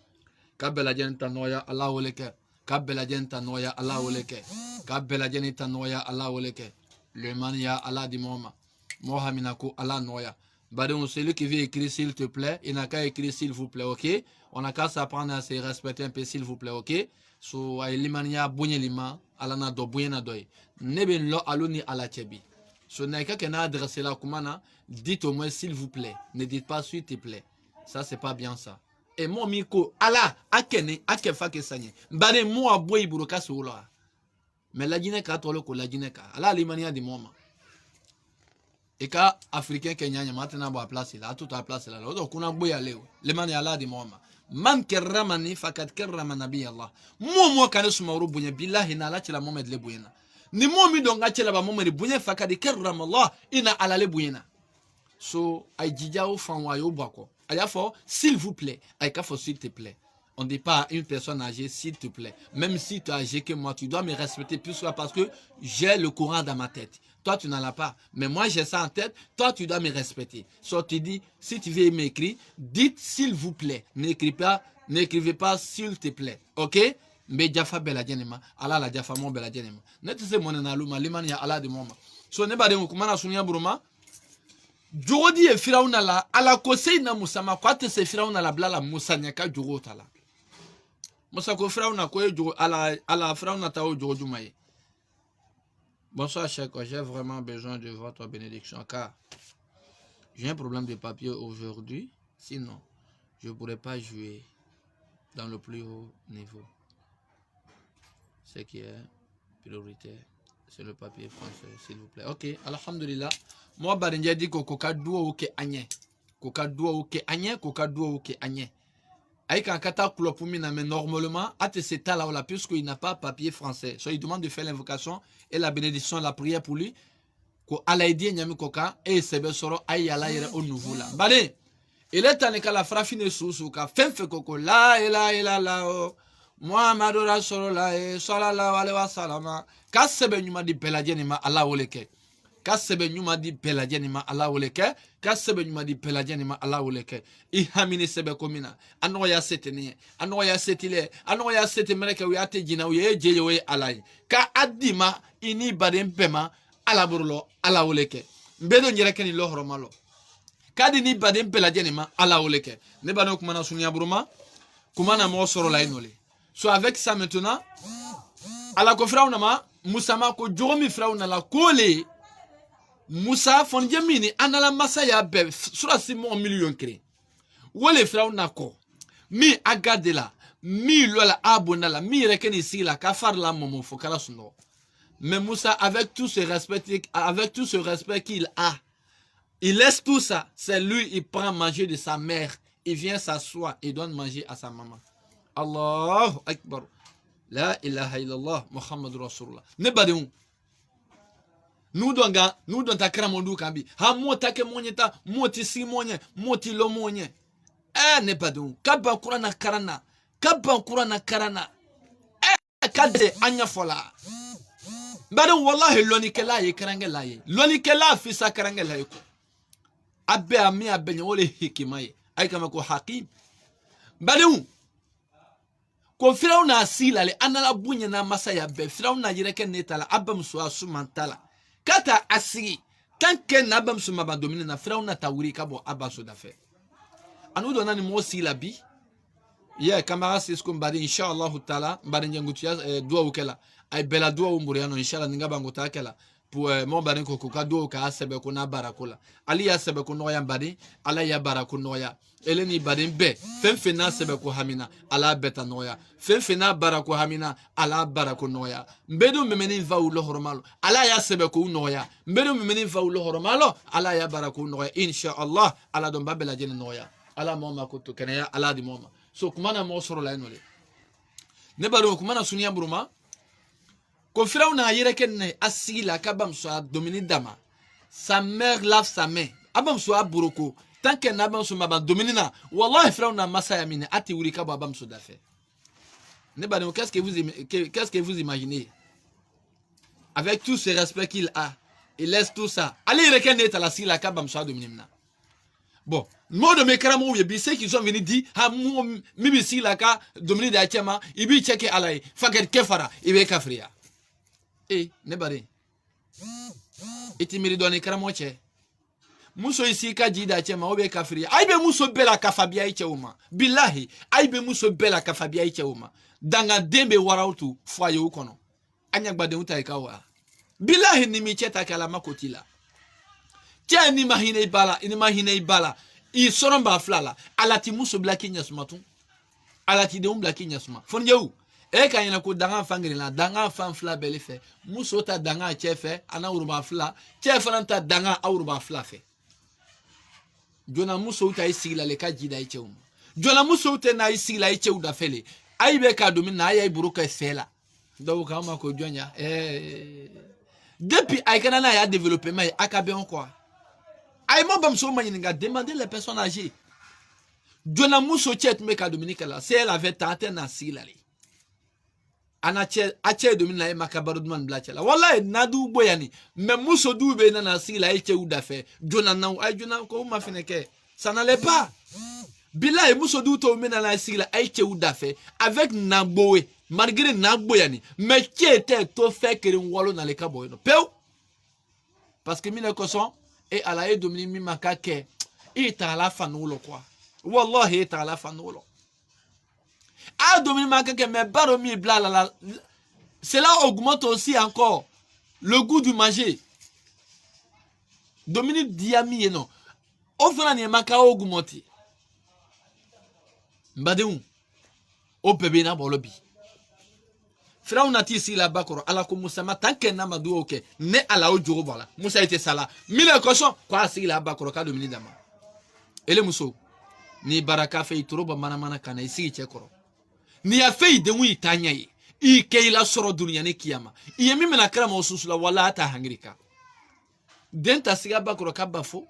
S2: Kabela jenita noya Allah oleke. Kabela jenita noya Allah oleke. Kabela jenita noya Allah oleke. Le man ya Allah di moma. Mohamina ko Allah noya. Badon, celui qui veut écrire s'il te plaît, il n'a qu'à écrire s'il vous plaît, ok? On n'a qu'à s'apprendre à se respecter un peu s'il vous plaît, ok? So, ay limania bunye lima, alana do bunye na doy. Neben lo aluni ala chebi. So, n'a qu'à adresser la kumana, dites au moins s'il vous plaît. Ne dites pas s'il te plaît. Ça, c'est pas bien ça. Et mon miko, ala, akene, akefa ke sanye. Bade mo aboy buroka soula. Mais la Guinée ka tolo ko la Guinée ka. Ala limania di moma. Et quand africain Kenya maintenant à place là tout à place là donc on a beau y aller le man ya Allah di moma man kerramani fakat kerrama nabi Allah mo kana suma rubunya billahi na la tila momed le buyena ni momi don ga cela ba momari bunye fakadi karramallah ina alale buyena so ay jijao fanwa yo bako aya fo s'il vous plaît ay ka fo s'il te plaît. On ne dit pas à une personne âgée, s'il te plaît. Même si tu es âgé que moi, tu dois me respecter plus que parce que j'ai le courant dans ma tête. Toi, tu n'en as pas. Mais moi, j'ai ça en tête. Toi, tu dois me respecter. Soit tu dis, si tu veux m'écrire, dites s'il vous plaît. N'écrivez pas s'il te plaît. Ok? Mais Jaffa Beladjenema, Allah la Jaffa mon Beladjenema. Net se mon aluma, liman ya Allah de moma. So ne ba de kumana sunya buruma. Jodi e firauna la, ala kosei na musama, kwa te se firauna la blala musanyaka jogota la. Bonsoir, chers collègues, j'ai vraiment besoin de votre bénédiction car j'ai un problème de papier aujourd'hui. Sinon, je ne pourrais pas jouer dans le plus haut niveau. Ce qui est prioritaire, c'est le papier français, s'il vous plaît. Ok, alhamdulillah. Moi, Barinja dit que koka doua ouke anye. Koka doua ouke anye, koka doua ouke anye. Avec un kata klopumina, mais normalement, c'est là puisqu'il n'a pas papier français. So, il demande de faire l'invocation et la bénédiction, la prière pour lui. Ko alaidi nyami koka et sebe soro ayala yere au nouveau là. Bale, il est taneka la frafine susuka, fenfe koko la la Muhammadu Rasulullah sallallahu alaihi wasallam. Ka sebe nyuma di peladienima Allah oleke. Ka sebe nyuma di peladienima Allah oleke. Ka sebe nyuma di peladienima Allah oleke. I hamini sebe komina. Anoya setene, anoya setile, anoya setemere ke uyate jina uye jeje we alai. Ka adima ini badem pema ala burlo ala oleke. Mbedo nyereke ni lohro malo. Kadi ni badem peladienima ala oleke. Ne bano kumana sunya buruma. Kumana mo soro la inole. So avec ça maintenant, à la kofraunama, Moussa ko jomi frauna la kole. Moussa fonjemini anala masaya be sura simon million kre. Wole frauna ko. Mi agadela, mi lola abonala, mi rekeni sila kafar la momo fokala suno. Mais Moussa avec tout ce respect qu'il a, il laisse tout ça, c'est lui il prend manger de sa mère, il vient s'asseoir et donne manger à sa maman. Allahu Akbar. La ilaha illallah Muhammad Rasulullah. Ne badou. Nous don takra mondu kambi. Ha mota ke monyeta, moti si monye, moti lo monye. Ne badou. Kaba kurana karana. Kaba kurana karana. Kade anya fola. Badou wallahi loni kela ye karange la ye. Loni kela fisa karange la ye ko. Abbe ami abbe nyole hikimaye. Ay kama ko hakim. Badou. Ko Firauna asila le anala bunye na masaya be Firauna yireke netala abam so asumantala kata asiri tanke na abam so mabandomine na Firauna tawuri kabo abaso dafe anu dona ni mo sila bi ya kamara sisko mbadi inshallah taala mbadi nyangutia dua ukela ay bela dua umburiano inshallah ninga ngota kela pour mon bari ko ka dua ka sebe ko na barakola ali ya sebe ko noya mbadi ala ya barako noya eleni badin be fenfena sebe ko hamina ala beta noya fenfena barako hamina ala barako noya mbedo memeni va ulo hormalo ala ya sebe ko noya mbedo memeni va ulo hormalo ala ya barako noya inshallah ala don babela jeni noya ala moma ko to kenaya ala di moma so kumana mo soro la enole ne baro kumana sunya buruma ko Firauna yireke ne asila kabam so domini dama sa mère lave sa main abam so aburoko tant que n'abam so maba dominina wallahi Firauna masaya mine ati wurika babam so dafe ne baro qu'est-ce que vous imaginez avec tout ce respect qu'il a il laisse tout ça allez yireke ne tala sila kabam so dominina bon moi de mes karamo yebi ceux qui sont venus dire ha mimi sila ka domini da chema ibi cheke alai faket kefara ibe kafria ne bare iti miri doni karamo che muso isi ka jida chema obe kafria aibe muso bela kafabia iche uma billahi aibe muso bela kafabia iche uma danga dembe warautu foye ukono anya gbade uta ikawa billahi ni mi cheta kala makotila tia ni mahine ibala i soromba flala alati muso blaki nyasmatu alati de blaki nyasma fonjeu e ka yana ko danga fangri la danga fan fla bele fe muso ta danga chefe ana urba fla chefe nanta danga urba fla fe jona muso ta isigla le ka jida icheu jona muso ta na isigla icheu da fele aibe ka domina ay buruka fela Donc kama ko jonya depuis ay kana na ya développement akabe on quoi ay mo bam so mani nga demander les personnes âgées Jona muso chet me ka Dominique là c'est elle avait tenté na silali ana che ache Dominique na makabaru man blachela wallahi nadu boyani mais muso du be na sila e che uda fait Jona na ay Jona ko ma fineke ça n'allait pas Bila et Mousso Douto mena la sila aiche ou d'affaires avec Naboé, malgré Naboyani, mais qui était tout fait que l'on wallo dans les cabots. Peu parce que mine koson et à la domini mi makake et à la fanolo quoi. Wallahi et à la fanolo. A domini makake mais baromi bla la cela augmente aussi encore le goût du manger. Dominique Diami non. Au final ni maka augmenter. Mbadeu o bébé na bolobi Frère nati si la bakoro ala ko Musa ma tanke na madu oke ne ala o jogo bala Musa était sala mille koson kwa si la bakoro ka domini dama ele muso ni baraka fe itoroba mana kana isi chekoro ni afe de wi tanya yi I ke ila soro dunya ne kiyama iye mimi na kra mo susula wala ata hangrika denta siga bakoro ka bafo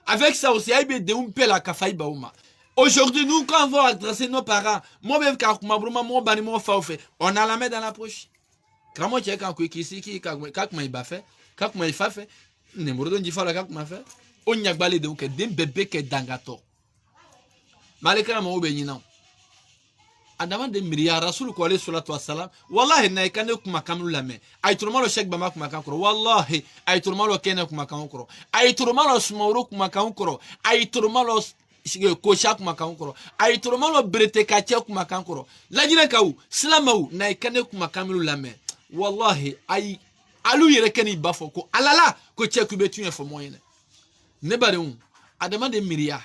S2: avec ça aussi aibe de un peu la kafai bauma. Aujourd'hui, nous, quand on va adresser nos parents, moi, même quand on a la main dans la poche. Quand moi, quand il va faire, quand il va faire, on y a balé donc des bébés qui dangato. Malgré mon obéissant. Adama de Myria, Rasoul Kouale sur la toile salam, Wallahi, n'a qu'un kumakam la main. Aïtourma le chèque Bama Kumakankro, Wallahi, Aïtourma le Kenya Kumakankro, Aïtourma le Smauro Kumakankro, Aïtourma le Kocha Kumakankro, Aïtourma le Brete Katia Kumakankro, la Jinakaou, Slamaou, n'a qu'un kumakam la main. Wallahi, Aï, Alou Yerekeni Bafoko, Alala, Kocha Kubetu et Fomoyenne. Nebareum, Adama de Myria,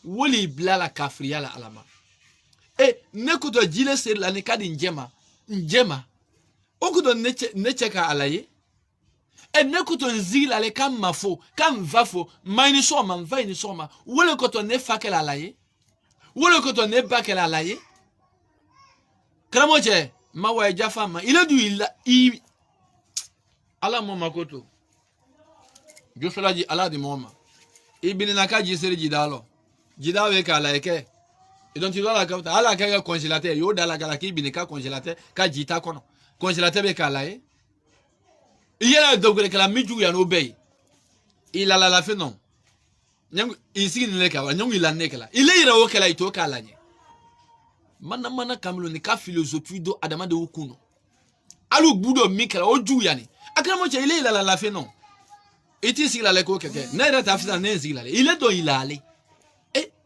S2: Woli Blala Kafria la Alama. E nekuto jile ser la nekadi njema okuto necheka alaye e nekuto nzila le kam mafo kam vafo maini soma mvaini soma wole koto ne fakela alaye wole koto ne bakela alaye kramoje mawa jafa ma ile du il ala mama koto josola ji ala di mama ibini nakaji ser jidalo jidawe ka alaye. Et donc tu dois la capter. À la congélateur, yo dans la galaki binika congélateur, ka jita kono. Congélateur be kalaye. Il y a donc que la miju ya no bay. Il a la fait non. Nyang ici ne le ka, nyang il a nekela. Il est ira okela ito kalanye. Mana kamlo ni ka philosophie do adama de okuno. Alu budo mikela oju yani. Akramo che il est la fait non. Et ici la leko keke. Na ira ta fisa ne zila. Il est do il a allé.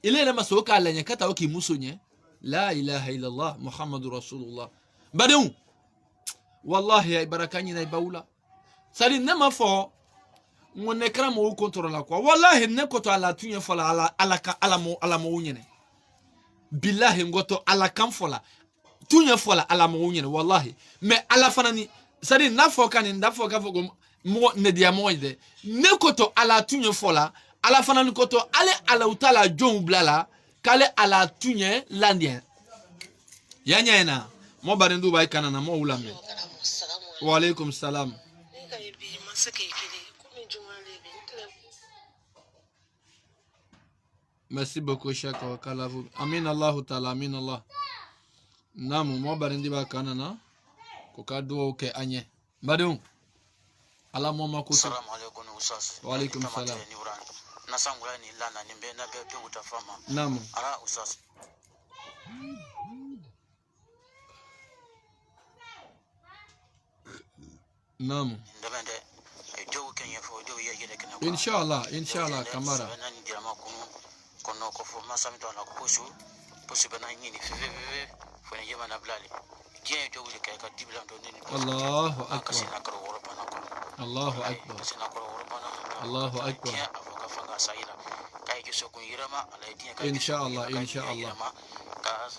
S2: Il est là soka ala nyakata oki musonye la ilaha illallah muhammadur rasulullah badou wallahi ay barakani na baula sali nema fo mon écran mo contrôle la quoi wallahi ne koto ala tunye fola ala mo nyene billahi ngoto ala kam fola tunye fola ala mo nyene wallahi mais ala fanani sali na fo kan nda fo ka fo mo ne dia mo ide ne koto ala tunye fola ala fanani koto ale ala utala jon blala kale ala tunye landien yanyena mo barendu bay kanana mo ulambe wa alaikum salam merci beaucoup chaka kala vous amin allah taala amin allah namu mo barendi ba kanana ko kadu ke anye badum ala mo makuto
S4: assalamu alaikum usas
S2: wa alaikum salam
S4: nasangula ni lana nimbe na bebe utafama
S2: namu
S4: ara usas
S2: namu
S4: ndabende jogu kenya fo jogu yegere kana
S2: inshallah kamara
S4: nani dirama kono ko fo masami to la posu bana nyini fe fo ne yema na blali kien jogu de ka dibla to ni
S2: Allahu akbar
S4: kasina karo woro bana ko
S2: Allahu akbar
S4: kasina karo woro bana
S2: Allahu akbar
S4: saira kay ki sokun yirama alay diya kay
S2: inshallah
S4: ka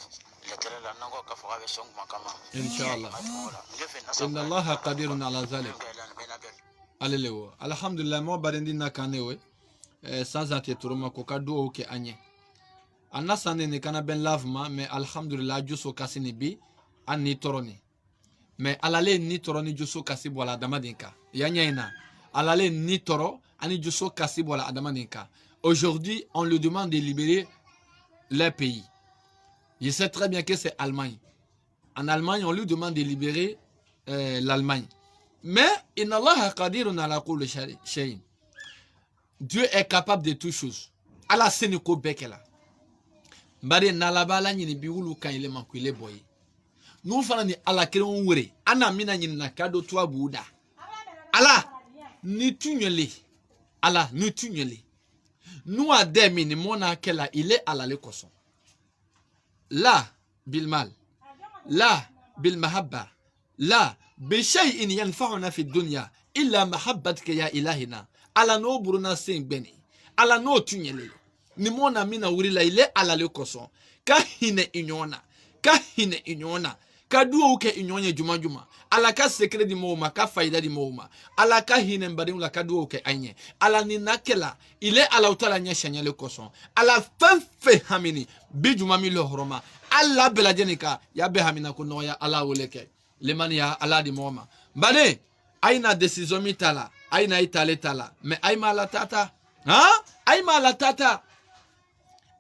S4: letera la nango ka faga song makama
S2: inshallah inna allaha qadirun ala zalik alelewo alhamdulillah mo barendi na kanewe sans ateturuma ko kadu o ke anye anna sane ne kana ben lavement mais alhamdulillah juso kasini bi anni toroni mais alale ni toro ni juso kasi bola adamadinka yanyena alale ni toro ani juso kasi bola adamadinka. Aujourd'hui on lui demande de libérer leur pays. Je sais très bien que c'est Allemagne. En Allemagne on lui demande de libérer l'Allemagne. Mais inna Allah qadirun ala kulli shay'in. Dieu est capable de toutes choses. Ala seniko bekela. Mbade nalabala nyini biwulu kan ile makwile boy. Nous fana ni ala kiron wure. Ana mina nyini na kado toa buda. Ala ni tunyele. Ala ni tunyele. Nous ademi ni mona kela ile ala le koson. La bil mal. La bil mahabba. La بشيء ينفعنا في الدنيا إلا محبتك يا إلهنا على نو برنا سين بني على نو تنيلي نمونا منا وريلا إلي على لكوسون كهين إنيونا كدوو كإنيونا جمع جمع على كسكري دي موما كفايدة دي موما على كهين مبادين لا كدوو كأني على نناكلا إلي على وتلا نيشانيا لكوسون على فنفهمني بجمع ميلو هرما على بلادينيكا يا بهامينا كنويا على ولكي Lemani ya ala di moma. Bade, aina decision mitala, aina itale tala, me aima la tata. Ha? Aima la tata.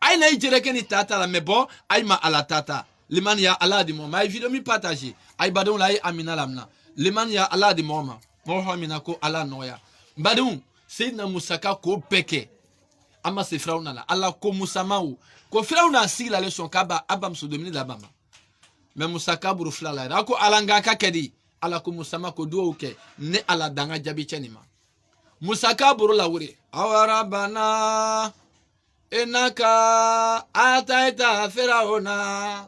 S2: Aina ijireke ni tata la me bon, aima ala tata. Lemani ya ala di moma. Ay video mi partage. Ay badon la amina lamna. Lemani ya ala di moma. Moho amina ko ala noya. Badon, Seydina Musaka ko peke. Ama se frauna la. Ala ko musamau. Ko frauna si la leçon kaba abam so domini la bama. Mais Musaka burufla la ako alanga kakedi ala ko musama ko do uke ne ala danga jabi chenima Musaka burula wuri awarabana enaka ataita firauna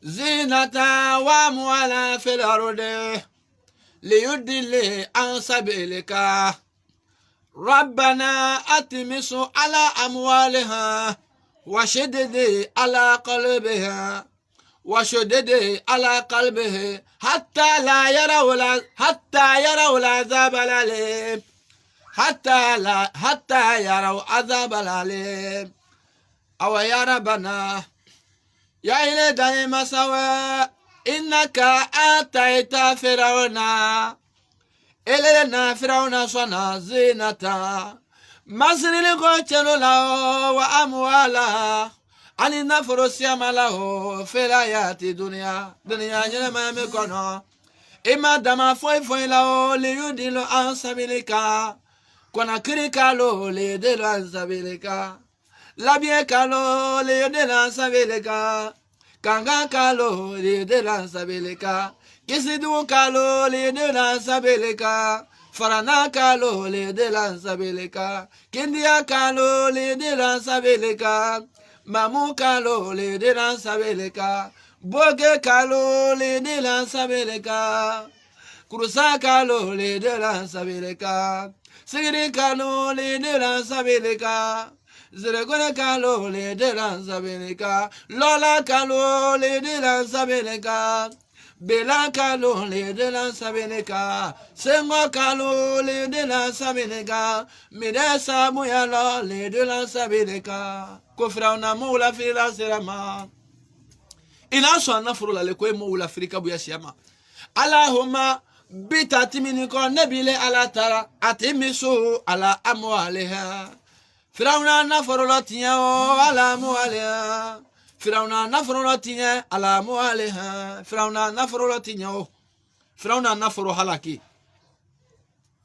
S2: zinata wa muala filarode liyudile ansabilika rabbana atimisu ala amwaliha washedede ala qalbiha وشدد على قلبه حتى يروا العذاب الأليم حتى يروا عذاب الأليم أو يا ربنا يا إلى دائما سوا إنك آتيت فرعون إلينا فرعون صنع زينة مصر لقوتنا له وأموالا ani naforo siama laho felayati dunia nyana mame kono ima dama foi lao le yudilo ansabilika kona kirikalo le delo ansabilika labie kalo le yudilo ansabilika kanga kalo le delo ansabilika kisidu kalo le delo ansabilika farana kalo le delo ansabilika kindia kalo le delo ansabilika Mamu kalo le de la sabeleka, boge kalo le de la sabeleka, kurusa kalo le de la sabeleka, sigiri kalo le de la sabeleka, ziregone kalo le de la sabeleka, lola kalo le de la sabeleka, bela kalo le de la sabeleka, sengo kalo le de la sabeleka, midesa muyalo le de la sabeleka. Kofrauna mo la fira serama ina so anafuru la lekwe mo la frika buya siama Allahumma bitatimini ko nabile ala tara atimisu ala amwaliha Firauna nafuru latiya ala amwaliha Firauna nafuru latiya ala amwaliha Firauna nafuru latiya Firauna nafuru halaki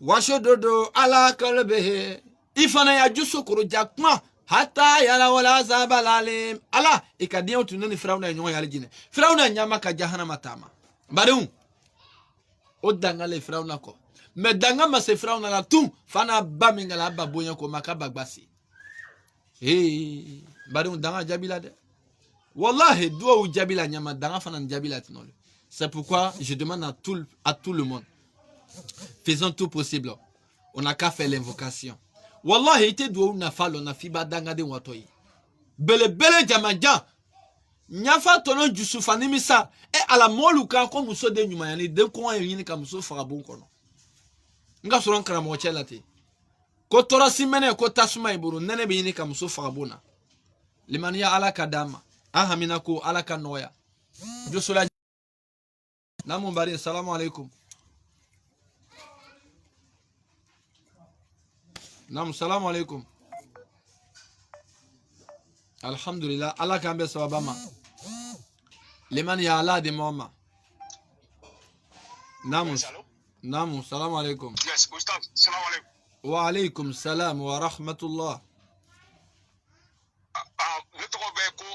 S2: washododo ala kalbehe ifana ya jusukuru jakma Hatta yala wala zabalalim. Allah ikadiya utunani Firauna nyonga yalijine. Firauna nyama ka jahannama tama. Badun. Odangale Firauna ko. Me dangama se Firauna la tum fana bamingala babonya ko makaba gbasi. Badun danga jabila de. Wallahi doa ou jabila nyama danga fana jabila tinole. C'est pourquoi je demande à tout le monde. Faisons tout possible. On n'a qu'à faire l'invocation. Wallahi ite duo na falo na fiba danga de watoi. Bele jamaja. Nyafa tono jusufa nimisa. Ala molu ka ko muso de nyuma yani de ko yini ka muso farabon kono. Nga soron kara mo chelati. Ko tora simene ko tasuma iburu nene be yini ka muso farabona. Limania ala kadama. Ahamina ko ala kanoya. Jusula namu bari assalamu alaikum namu assalamu alaikum alhamdulillah Allah kan be sababa liman ya Allah de mama namu namu assalamu alaikum
S5: yes ustaz assalamu alaikum
S2: wa alaikum salam wa rahmatullah
S5: nitogo be ko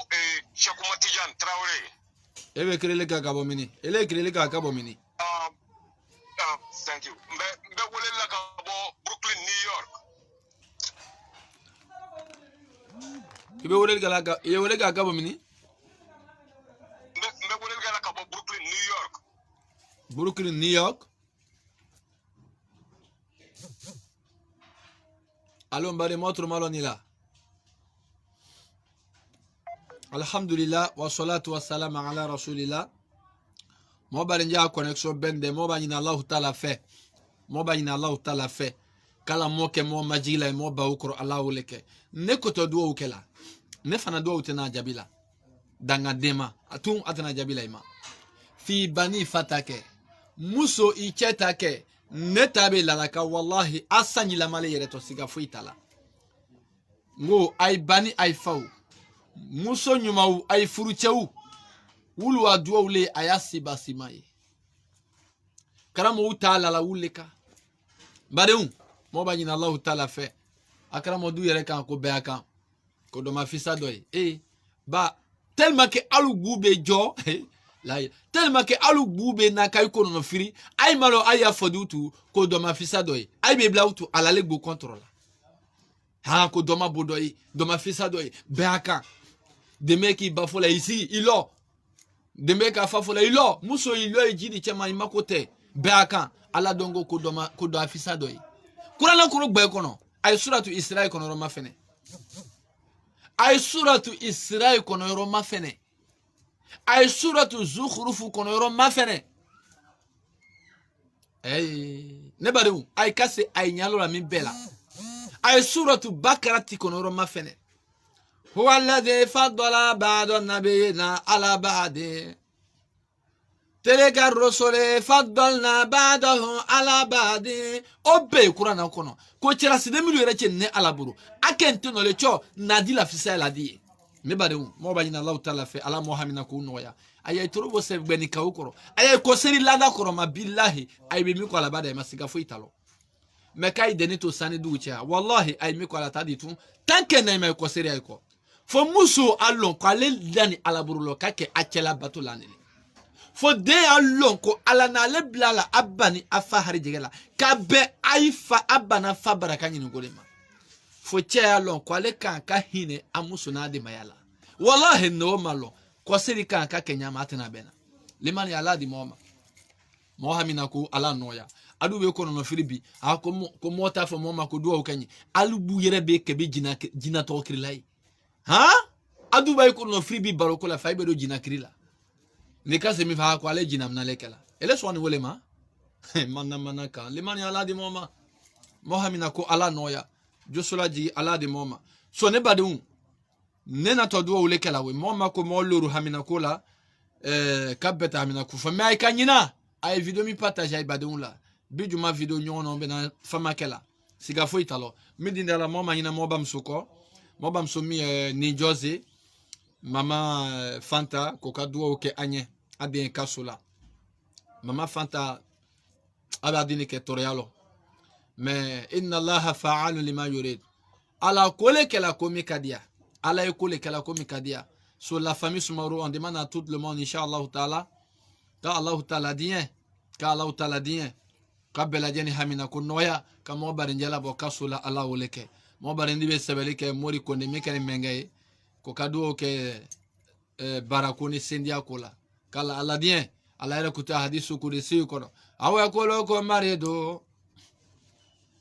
S5: Cheikh Matijan Traoré
S2: ebe kirele ka kabo mini ele kirele ka kabo mini
S5: thank you mbe wole la ka bo Brooklyn New York
S2: ibe wole ka kabo mini
S5: mbe wole la ka bo Brooklyn New York
S2: Brooklyn New York allo mbare motro malonila alhamdulillah wa salatu wa salam ala rasulillah mo bari nja connexion bende mo ba nyina Allah taala fe mo ba nyina Allah taala fe kala mo ke mo majila mo ba ukro Allah uleke ne ko to duwo ukela ne fana duwo utena jabila danga dema atun atana jabila ima fi bani fatake muso iketake ne tabe lalaka wallahi asanyi la male yere to siga fuitala ngo ay bani ay faw muso nyumawu ay furuchewu wulu wa duwa ule ayasi basimaye karamo utala la uleka badeun mo ba nyina Allah taala fe akramo du yere kan ko be akan ko do ma fisa doy ba tellement que alu gube jo la tellement que alu gube na kay ko no firi ay malo aya fodutu ko do ma fisa doy ay be blautu ala le go contrôle ha ko do ma bodoy do ma fisa doy be akan de meki bafola ici ilo de meka fafola ilo muso ilo ejidi chema imakote be akan ala dongo ko do afisa doy kurana ko gbe kono ay suratu Israil kono ro mafene ay suratu Israil kono ro mafene ay suratu Zukhruf kono ro mafene ne badu ay kase ay nyalo la min bela ay suratu Bakara kono ro mafene huwa alladhi faddala ba'da nabiyina ala ba'di teleka rusule faddalna ba'dahu ala ba'di obe kurana kono ko chira side milu yere chenne ala buru akente no le cho nadila fisa la di me bade mo ba nyina Allah taala fe ala muhammina ko noya ayay turubo se beni ka ukoro ayay ko seri lada koro ma billahi ay be mi ko ala bada masiga fo italo me kay deni to sani du cha wallahi ay mi ko ala tadi tun tanke na me ko seri ay ko fo muso allon ko ale dani ala buru lo kake akela batulanele fo de allon ko ala na le blala abani afa harijegela ka be aifa abana fa baraka nyini golema fo che allon ko ale kan ka hine amuso na de mayala wallahi no malo ko siri kan ka kenya matina bena limani ala di moma mohamina ko ala noya adu be ko no firibi a ko mota fo moma ko duwa kanyi alu bu yere be ke be jina to krilai ha adu bay ko no firibi baroko la faybe do jina krila ne ka se mi fa ko ale jina mna lekela ele so ni wole ma manna ka limani ala di moma mohamina ko ala noya josula ji ala di moma so ne badun ne na to duwa lekela we moma ko mo loru hamina ko la kabeta hamina ko fa mai kanyina ay video mi partage ay badun la biju ma video nyono be na fama kela siga fo italo midinda la moma ina mo bam suko mo bam so mi ni Jose mama Fanta ko ka duwa ke anye abien kasula mama Fanta abadini ke torialo mais inna allaha fa'alu lima yurid ala kole kala komi kadia ala kole kala komi kadia sur la famille Soumaoro on demande à tout le monde inshallah taala ka Allah taala dien ka Allah taala dien ka beladeni hamina ko noya ka mo barinjala bo kasula ala woleke mo barindi be sebelike mori ko ne mekene mengaye ko kadu ke barakuni sendia kola kala ala dien ala ere kuta hadisu kudisi kono awa kolo ko maredo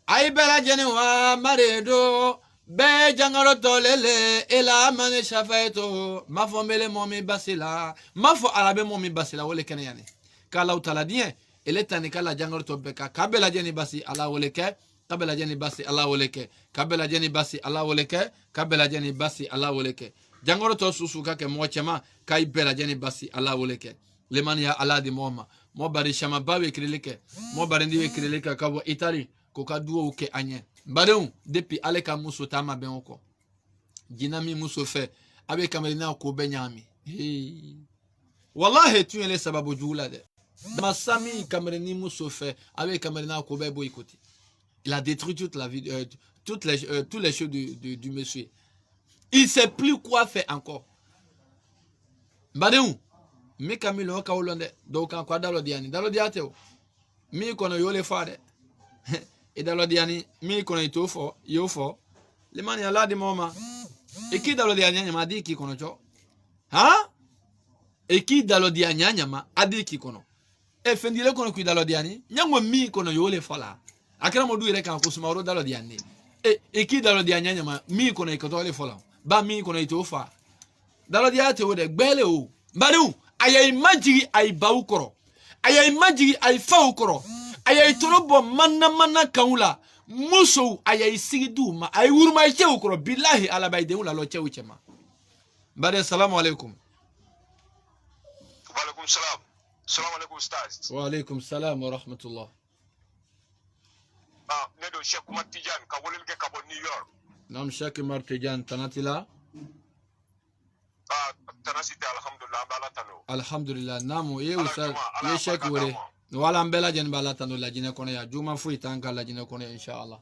S2: ay beladeni wa maredo be jangaro tolele ela mane shafaito mafo mele momi basila mafo arabe momi basila wole kene yani kala utala dien eletani kala jangaro to beka kabela jeni basi ala woleke kabela jeni basi ala woleke kabela jeni basi ala woleke kabela jeni basi ala woleke jangoro to susu ka ke mochema kai bela jeni basi ala woleke le man ya ala di moma mo bari shama bawe kreleke mo bari ndiwe kreleke ka bo Italie ko ka duo ke anye badon depuis ale ka muso tama ben ko jinami muso fe abe kamerina ko benyami wallahi tu ele sababu jula de masami kamerini muso fe abe kamerina ko be boycoti il a détruit toute la vie toutes les choses du monsieur. Il sait plus quoi faire encore. Badon mi kamilo ka wolonde do kan kwa dalo diate o mi kono yole fade e dalo diani mi kono ito fo yo fo le mani ala di moma e ki dalo diani ma di ki kono cho ha e ki dalo diani ma adi ki kono e fendile kono ki dalo diani nyango mi kono yole fola akira mo duire kan ko sumaro dalo diani e ki dalo diani ma mi kono ko tole fola ba mi kono ito fa dalo diate o de gbele o badu aya imagiri ay bawukoro aya imagiri ay fawukoro aya torobo manna kaula muso aya isigidu ma ay wurma chewukoro billahi ala bayde wala lo chewchema bade assalamu alaikum
S5: wa alaikum salam assalamu alaikum ustaz
S2: wa alaikum salam wa rahmatullah
S5: nedo Cheikh Oumar Tidiane ka wolel ke ka bo New York
S2: nam Cheikh Oumar Tidiane tanatila
S5: tanasite alhamdulillah bala tano
S2: alhamdulillah namu ye usa ye Cheikh wore wala mbela jen bala tano la jine kono ya juma fu itanka la jine kono inshallah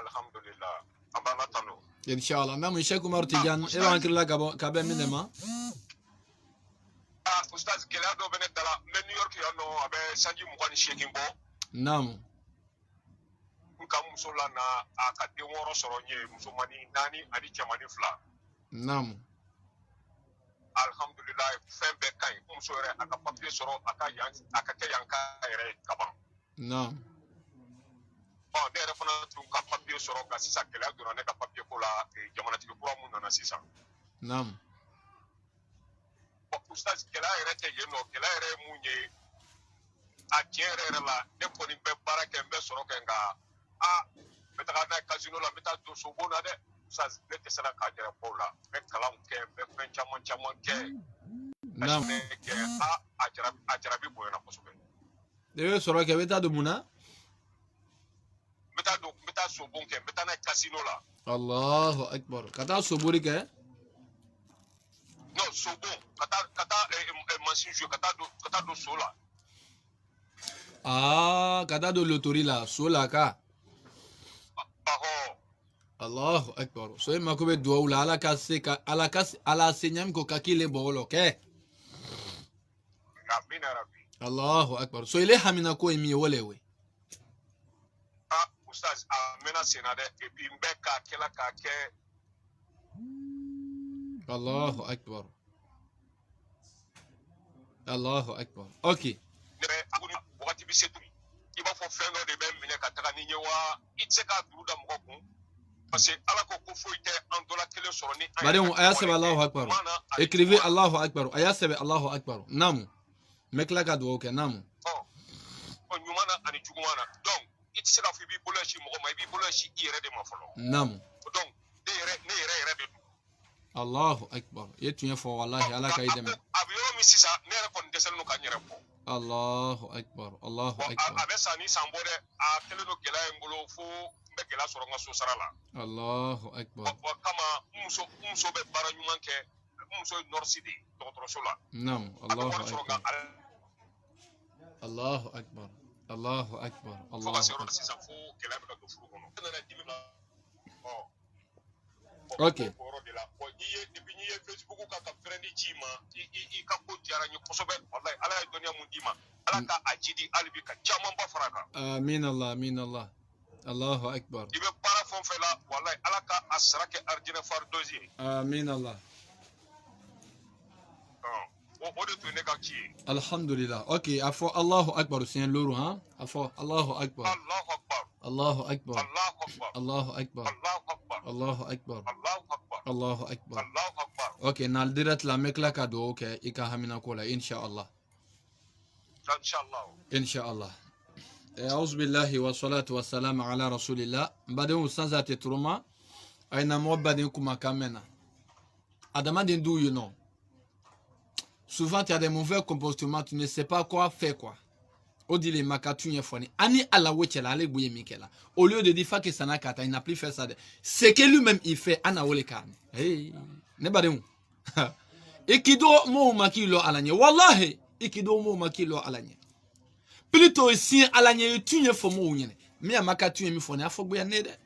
S5: alhamdulillah abala tano
S2: inshallah namu Cheikh Oumar Tidiane e wan kirla ka be minema
S5: ustaz gelado benet dala le New York yo no abe sanji mu kwani shekin bo
S2: namu
S5: nka musola na akade woro soro nye musomani nani adi chamani fla
S2: namu
S5: alhamdulillah fembe kai umsore aka papier soro aka ke yanka ere kaban
S2: naam
S5: bon dere fana tu ka papier soro ka sisa kala dura ne ka papier ko la jamana tigi kura mun na sisa
S2: naam
S5: ustaz kala ere te yeno kala ere munye a tiere la ne ko ni be barake be soro ke nga beta na casino la meta do so bona de ustaz ne te sala ka jere ko la be kalam ke be fen chamon ke
S2: naam
S5: ke ajarabi boy na kosobe
S2: dewe soro ke beta do muna
S5: meta so bon ke meta na casino la
S2: Allahu akbar kata soburi ke
S5: no so bon kata machine jeu kata do sola
S2: kata do lotori la sola ka
S5: baho
S2: Allahu akbar so e makobe do wala ala senyam ko kakile bolo ke
S5: amina rabbi
S2: Allahu akbar so ile hamina ko imi wolewe
S5: ustaz amena senade e bi mbeka kela ka ke
S2: Allahu akbar Allahu akbar okay
S5: ne aguni wakati bi setu iba fo fengo de be mine ka taga ni nyewa itse ka duda mko parce que ala ko foite en dola kele soro ni
S2: badon ayasabe Allahu akbar écrivez Allahu akbar ayasabe Allahu akbar namu mekla ka do okay namu
S5: nyumana ani jugumana donc itse ka fi bi bolashi mo ma bi bolashi ire de ma folo
S2: namu
S5: donc de ire de
S2: Allahu akbar yetu yefo wallahi ala kaideme
S5: abiyo mi sisa nere kon desel no ka nyere ko
S2: Allahu akbar Allahu akbar
S5: abesa ni sambore a tele no gela ngolo fo be gela soro ngaso sarala
S2: Allahu akbar
S5: kama umso be bara nyuman ke umso norsidi doktor sola
S2: nam Allahu akbar Allahu akbar Allahu akbar Allahu akbar
S5: sisa fo gela be do furu kono na dimi la
S2: okay
S5: Facebook ka friendly chima I ka ko tiara ni kosobe wallahi ala dunya mundima ala ka ajidi albi ka chama ba faraka
S2: amin Allah Allahu akbar
S5: ibe para fon fela wallahi ala ka asrake arjina fardozi
S2: amin Allah
S5: o de to ne ka ki
S2: alhamdulillah okay afo Allahu akbar sin luru ha afo Allahu akbar
S5: Allahu akbar
S2: Allahu akbar
S5: Allahu akbar
S2: Allahu akbar
S5: Allahu akbar
S2: Allahu akbar
S5: Allahu akbar
S2: Allahu akbar
S5: Allahu akbar
S2: okay nal dirat la mekla ka do okay ika hamina kola inshallah inshallah أعوذ بالله والصلاة والسلام على رسول الله بعدين أستاذ تروما أين موبدين كما كمنا أدم دين دو you know souvent tu as des mauvais comportements, tu ne sais pas quoi faire quoi. On dit les makatu yefoni. Ani ala wechela ale bouye mikela. Au lieu de dire que ça n'a kata, il n'a plus fait ça. Ce que lui-même il fait, ana wole kane. Hey, ne bademu. Ikido mo makilo alanye. Wallahi, ikido mo makilo alanye. Plutôt si alanye tunye fo mo unyene. Mi amakatu yemi foni afogbo ya nede.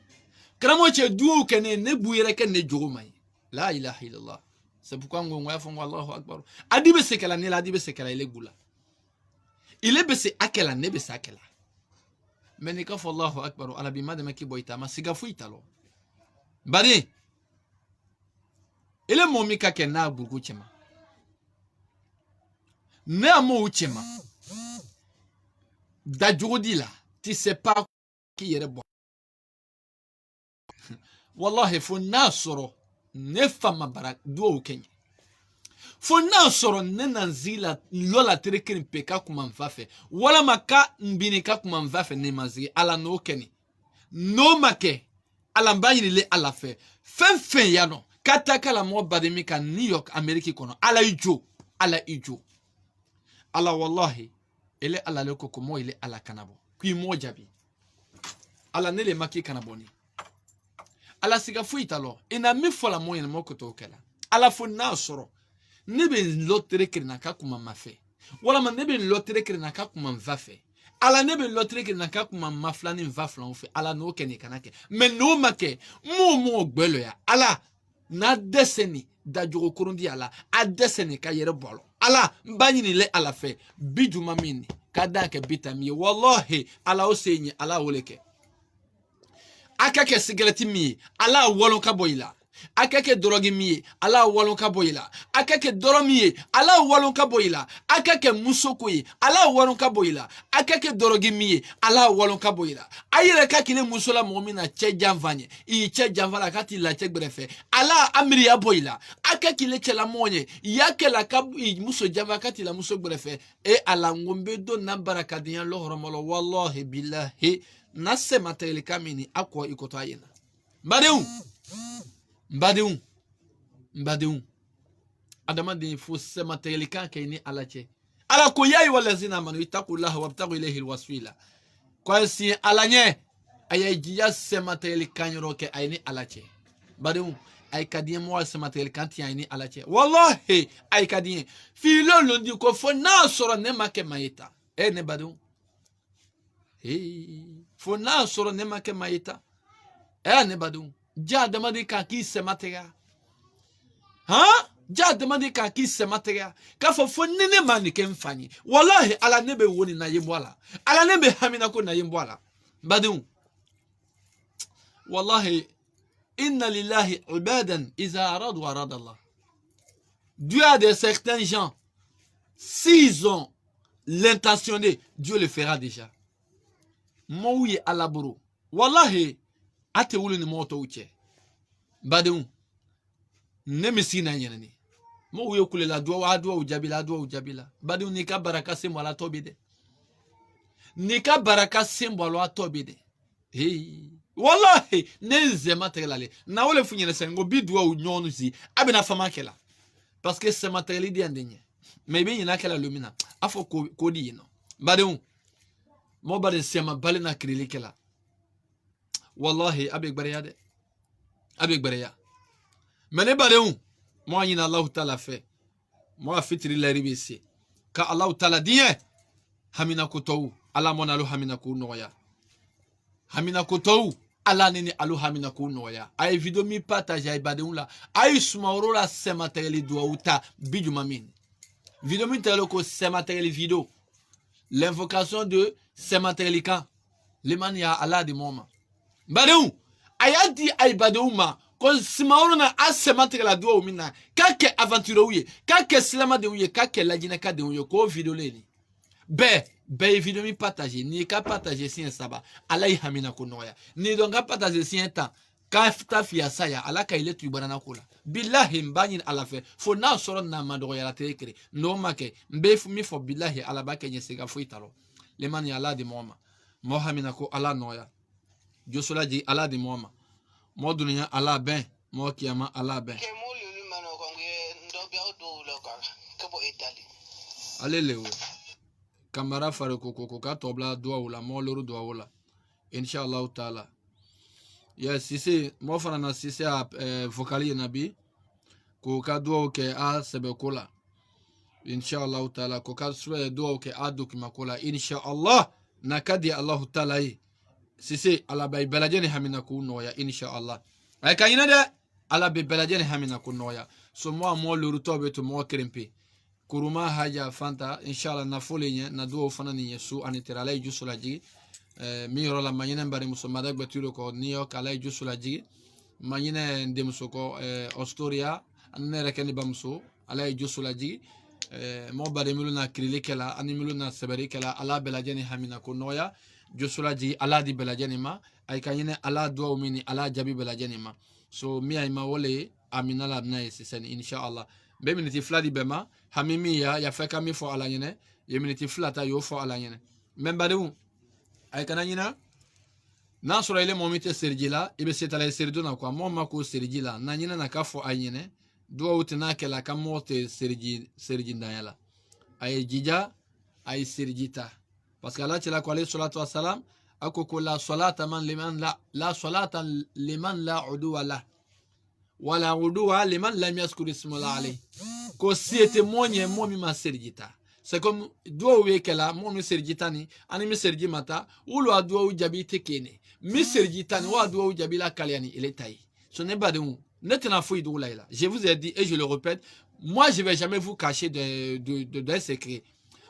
S2: Kramo che duo kene ne bouye ke ne jogo mai. La ilaha illallah. C'est pourquoi on va faire Allahu Akbar. Adibe sekela ne la adibe sekela ile gula. Il est baissé à quelle année baissé à quelle mais n'est qu'à Allahu Akbar ala bima de maki boita ma siga fuita lo bari il est mon mika kena bugu chema ne amo uchema da jodi la tu sais pas qui est bon wallahi fo nasoro ne fama barak do Kenya fo na soro nena nzila lola terekin peka kuma mfafe wala maka mbinika kuma mfafe ne mazi ala no keni no make ala mbayini le ala fe fen yano kataka la mo bademika New York America kono ala ijo ala wallahi ele ala le kokomo ile ala kanabo kui mo jabi ala nele maki kanaboni ala siga fuita lo ina mi fola mo yen mo koto kala ala fo na soro nebe lotre krina ka kuma mafe wala man nebe lotre krina ka kuma mvafe ala nebe lotre krina ka kuma maflani mvaflan fe ala no kene kanake men no make mo gbelo ya ala na deseni da jogo kurundi ala a deseni ka yere bolo ala mbanyini le ala fe bijuma mini kada ke bitami wallahi ala osenyi ala woleke akake sigareti mi ala wolon ka boila akake dorogi miye ala walon ka boyila akake doromiye ala walon ka boyila akake musoko ye ala walon ka boyila akake dorogi miye ala walon ka boyila ayire ka kile musola momina che janvanye i che janvala kati la che grefe ala amri ya boyila akake le che la monye yake la ka muso janva kati la muso grefe e ala ngombe do na barakadiyan lo horomolo wallahi billahi nasse mateli kamini akwa ikoto ayena Mbadeun adama de fo sema telika kayni alache ala ko yayi wala zina manu itaqullaha wabtagu ilayhi alwasila kwa si alanye ayay jiya sema telika nyoroke ayni alache mbadeun ay kadien mo sema telika ti ayni alache wallahi ay kadien fi lolo ndi ko fo na soro ne make mayita ne mbadeun fo na soro ne make mayita ne mbadeun ja demande ka ki se matega ja demande ka ki se matega ka fo nene mani ke mfanyi wallahi ala nebe woni na yembwala ala nebe hamina ko na yembwala badun wallahi inna lillahi ibadan iza aradu arada Allah Dieu a de certains gens s'ils ont l'intentionné Dieu le fera déjà mouye alaburu wallahi ate wulu ni moto uche badun ne misina nyenani mo wuyo kule la dua ujabila badun ni ka baraka sembo ala tobide nika baraka sembo ala tobide wallahi nenze materialale na wole funyene sengo bidua unyonu zi abina fama kela parce que c'est matériel di andenye mais bien ina kela lumina afo ko di no badun mo bade sema balena krili kela wallahi abek bareya mene bareun mo yina Allah taala fe mo fitri la ribisi ka Allah taala die hamina kutou ala monalu hamina ku noya hamina kutou ala nini alu hamina ku noya ay video mi partage ay badeun la ay sumauro la sema tele do uta bijuma min video mi tele ko sema tele video l'invocation de sema tele kan le mania ala di moma Badou, ayadi ay badouma, kon simaoro na asemante la doa umina, kake aventure uye, kake silama de uye, kake lajina ka de uye, ko video leni. Be video mi partage, ni ka partage si en saba, alay hamina konoya, ni donga partage si en temps, ka fta fiya saya, ala ka ile tu banana kola. Billahi mbanyin ala fe, fo na soro na mandoro ya la telekre, no make, mbe mi fo billahi ala ba kenye sega fo italo. Le mani ala di moma, mo hamina ko ala noya. Josola di ala di moma mo dunya ala ben mo kiyama ala ben
S1: ke mo lulu mano ko nge ndo be do lo ka kabo itali
S2: Allez, Kamara Fareko Koka Tobla Douaoula, Moluru Douaoula. Inch'Allah Ta'ala. Yes, si c'est, moi, Farana, si c'est à vocalier Nabi, Koka Douaoke a Sebekola. Inch'Allah Ta'ala, Koka Swe Douaoke a Dokimakola. Inch'Allah, Nakadi Allah Ta'ala. Si c'est à la Baïbeladjane Haminakou Noya, Inch'Allah. Ayakayina de, à la Baïbeladjane Haminakou Noya. So moi, le retour est moi krempe. Kuruma haja fanta inshallah na folenye na duo fana ni yesu anitera lay jusula jigi mi yoro la manyene mbari muso madak baturo ko New York alay jusula jigi manyene ndemso ko Astoria anere keni bamso alay jusula jigi mo bare milu na krilikela ani milu na seberikela ala belajeni hamina ko noya jusula jigi ala di belajeni ma ay kanyene ala duo mini ala jabi belajeni ma so mi ay ma wole amina la na yesen inshallah be miniti fladi bema hamimi ya feka mi fo ala nyene ye miniti flata yo fo ala nyene memba de ay kana nyina na sura ile momite serjila ibe setala serjo na kwa moma ko serjila na nyina na kafo ay nyene do utina kala kamote serji ndayala ay jija ay serjita parce que Allah tila ko alayhi salatu wassalam akoko la salata man liman la salata liman la udwa la wala udwa liman lam yaskuru ismullah alayhi ko siete monye momi ma serjita c'est comme do we kala momi serjita ni ani mi serji mata ulo adwo jabi tekene mi serjita ni wa adwo jabi la kaliani il est taillé ce n'est pas de nous netna fouille do laila je vous ai dit et je le répète moi je vais jamais vous cacher de secret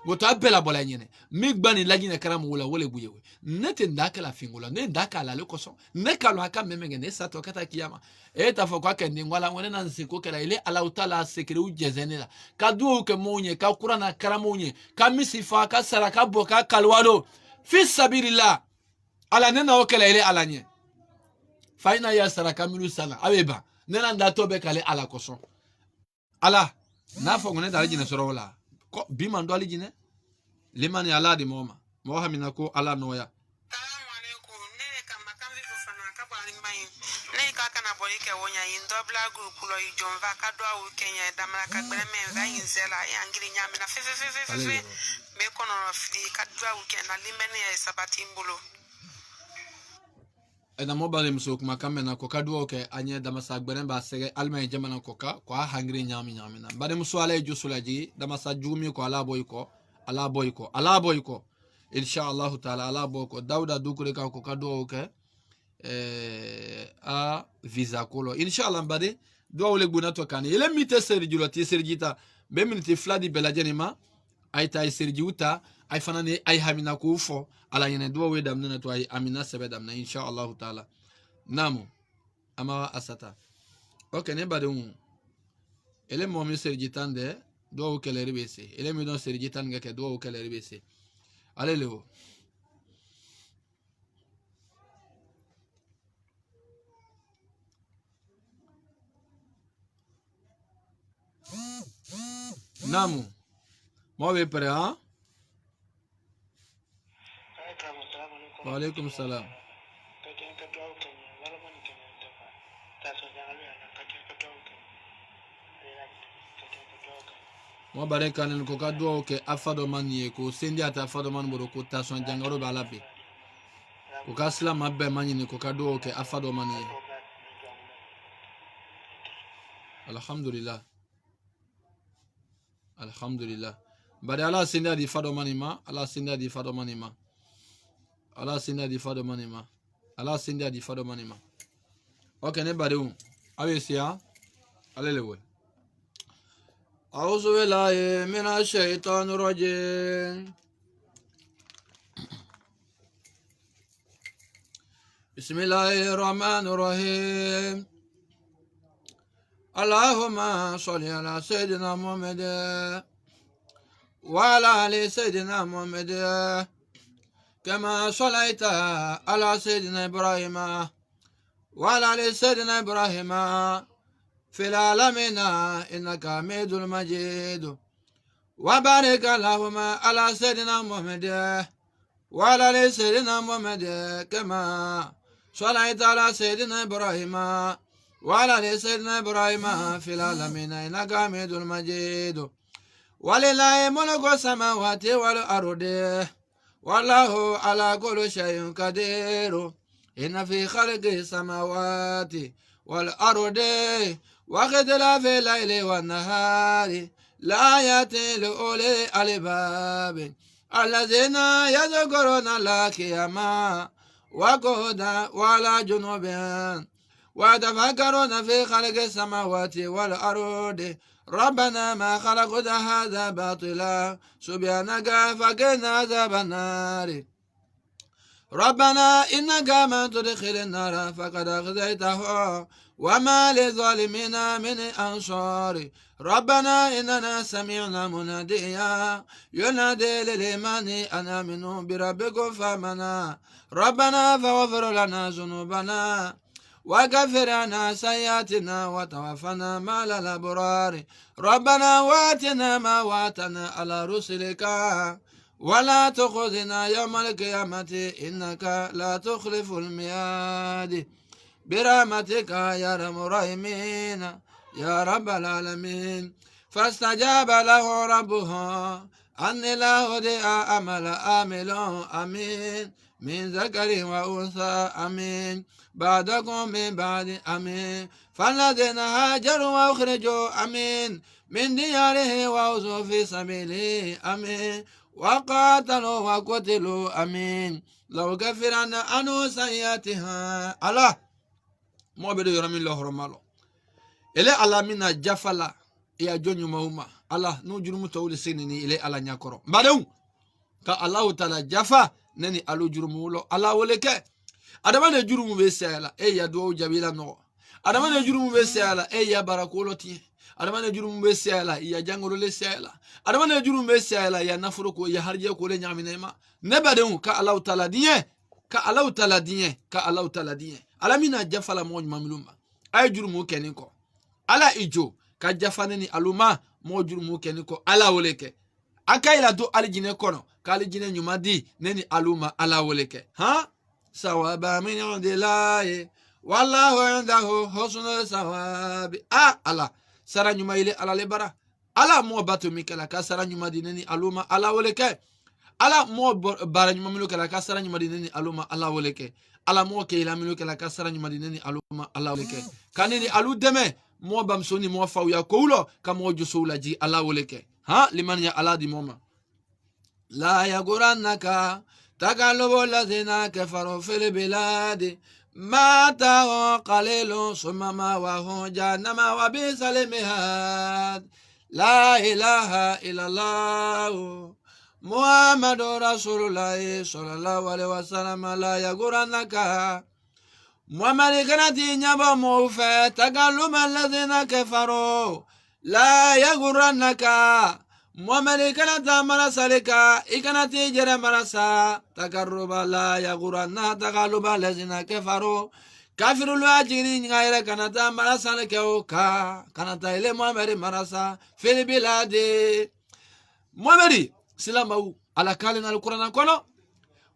S2: votre appel à bolanyene mi gbani lagine karam wala wala buyewe nete ndaka la fingola ne ndaka la lekoso ne kalo aka memenge ne sato kata kiyama e ta fo kwa kende ngwala ngone na nsiko kala ile ala utala sekre u jezenela ka duo ke monye ka kurana karamonye ka misifa ka saraka boka kalwalo fi sabilillah ala nena okela ile alanye faina ya saraka milu sana abeba nena ndato be kale ala koso ala na fo ngone dal jine soro wala ko bimando ali jine limani ala di moma mo hamina ko ala noya
S3: Assalamu alaikum. Ne kama kambi kufana kabali mai. Ne kaka na boy ke wonya in dobla group lo ijonva kadwa u Kenya damara kagbere menva inzela yangiri nyami na fe me kono fili kadwa u Kenya limene ya sabati mbulo.
S2: ena mobile msok makame na ko kadwo ke anye damasa gbere ba sege alma jamana ko ka ko hangri nyami na bade muso ala jusulaji damasa jumi ko ala boy ko inshallah taala ala boy ko dauda dukure ka ko kadwo ke a visa kolo inshallah bade do wole guna to kan ele mite serjuloti serjita be minti fladi belajenima aita serjuta ay fanane ay hamina ko fo ala yene do we dam nana to ay amina sebe dam na inshallah taala namu ama asata okay ne bade ele mo mi serjitande do kele ribese ele mi don serjitan ngake do kele ribese ale lewo namu mo be pare ha wa alaikum salam mo bare kanen ko kadwo ke afado manye ko sendi ata afado man boro ko tason jangaro balabe ko kasla mabbe manye ko kadwo ke afado manye alhamdulillah bare ala sendi di fado manima ala sendi di fado manima ala sendi di fado manima ala sendi di fado manima okay ne bare awesia alelewe أعوذ بالله من الشيطان الرجيم بسم الله الرحمن الرحيم اللهم صل على سيدنا محمد وعلى آل سيدنا محمد كما صليت على سيدنا إبراهيم وعلى آل سيدنا إبراهيم في العالمين إنك حميد مجيد وبارك اللهم على سيدنا محمد وعلى آل سيدنا محمد كما صليت على سيدنا إبراهيم وعلى آل سيدنا إبراهيم في العالمين إنك حميد مجيد ولله ملك السماوات والأرض والله على كل شيء قدير إن في خلق السماوات والأرض واختلاف الليل والنهار لآيات لأولي الألباب الذين يذكرون الله قياما وقعودا وعلى جنوبهم ويتفكرون في خلق السماوات والأرض ربنا ما خلقت هذا باطلا سبحانك فقنا عذاب النار ربنا إنك من تدخل النار فقد أخزيته وما للظالمين من أنصار ربنا إننا سمعنا مناديا ينادي للإيمان أن آمنوا بربكم فآمنا ربنا فاغفر لنا ذنوبنا وكفر عنا سيئاتنا وتوفنا مع الأبرار ربنا وآتنا ما وعدتنا على رسلك ولا تخزنا يوم القيامة إنك لا تخلف الميعاد برحمتك يا أرحم الراحمين يا رب العالمين فاستجاب له ربه أني لا أضيع عمل عامل آمين من ذكر وأنثى آمين بعدكم من بعد آمين فالذين هاجروا وأخرجوا آمين من دياره وأوذوا في سبيله آمين وقاتلوا وقتلوا آمين لو كفرن عنه سيئاتها الله mo be do yoramin lo horomalo ele ala mina jafala ya jonyu mauma Allah no jurumu tawle senini ile ala nyakoro mbadau ka Allah taala jafa nani alu jurumu lo ala woleke adama ne jurumu be sala e ya do jabila no adama ne jurumu be sala e ya barakolo ti adama ne jurumu be sala ya jangolo le sala adama ne jurumu be sala ya nafuro ko ya harje ko le nyaminema ne badau ka Allah taala diye ka Allah taala diye ka Allah taala diye alamina jafala mo mamluma ay jurumu keniko ala ijo ka jafaneni aluma mo jurumu keniko ala woleke akaila do aljine kono ka aljine nyumadi neni aluma ala woleke ha sawaba min indillahi wallahu indahu husnul sawabi ala sara nyuma ile ala lebara ala mo batu mikala ka sara nyumadi neni aluma ala woleke ala mo bara nyuma milu kala ka sara nyumadi neni aluma ala woleke ala mo ke ila milu kala ka sara nyumadi neni aluma ala woleke kanini alu deme mo bamsoni mo fawya koulo ka mo jusula ji ala woleke ha liman ya ala di moma la yagurannaka taqallubu allazina kafaru fil biladi mata qalilu summa ma wa hu jahannama wa bisal mihad la ilaha illallah muhammadu rasulullah sallallahu alaihi wasallam la yagurannaka Muhammad kanati nyaba mofe tagaluma alladhina kafaru la yagurannaka Muhammad kanata marasalika ikanati jere marasa takarruba la yaguranna tagaluba alladhina kafaru kafiru lwajini ngaire kanata marasalika oka kanata ile Muhammad marasa fil biladi Muhammad silamawu ala kalina alquran kono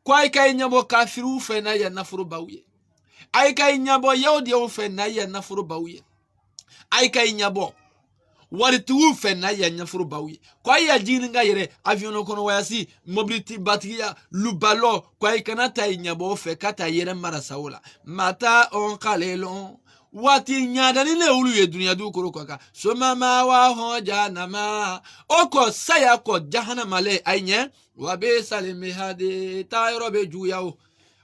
S2: kwa kai nyabo kafiru fe na ya nafuru bawye ay kay nyabo yawdi o fe na ya nafuru bawye ay kay nyabo wari tu fe na ya nafuru bawye kwa ya jini nga yere avion kono wayasi mobility batiya lubalo kwa kanata nyabo fe kata yere marasawla mata on qalilun wati nyadani le ulu ye dunia du koro kwaka soma ma wa ho janama oko saya ko jahannama le ainye wa be salimi hadi tayro be juyao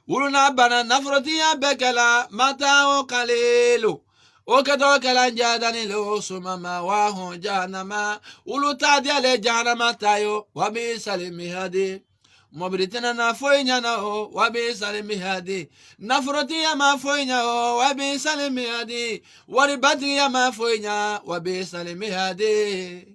S2: uluna bana nafroti ya bekala mata o kalelo o kedo kala jadani le soma ma wa ho janama uluta dia le jahannama tayo wa be salimi hadi Mobilitena na foinya na o wabi salimi hadi nafroti ya ma foinya o wabi salimi hadi waribati ya ma foinya wabi salimi hadi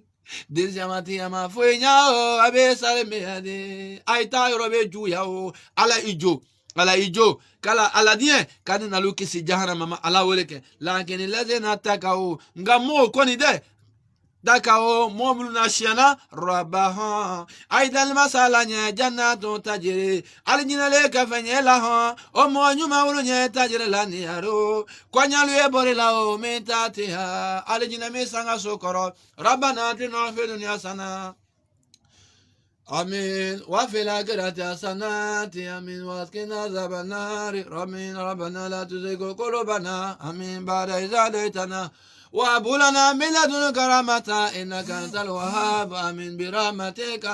S2: dizamati ya ma foinya o wabi salimi hadi aita yorobe juya o ala ijo kala ala die kani na lukisi jahannama ala woleke lakini lazina takao ngamo koni de dakao momuluna shiana rabaha aidal masala nya jannatu tajri aljinale kafanyela ha o mo nyuma wulunya tajri laniaro kwanyalu eborela o mentatiha aljina mesanga sokoro rabbana atina fid dunya sana آمين وفي الآخرة حسنات آمين واسقنا عذاب النار آمين ربنا لا تزغ قلوبنا آمين بعد إذ هديتنا وهب لنا من لدنك رحمة إنك أنت الوهاب آمين برحمتك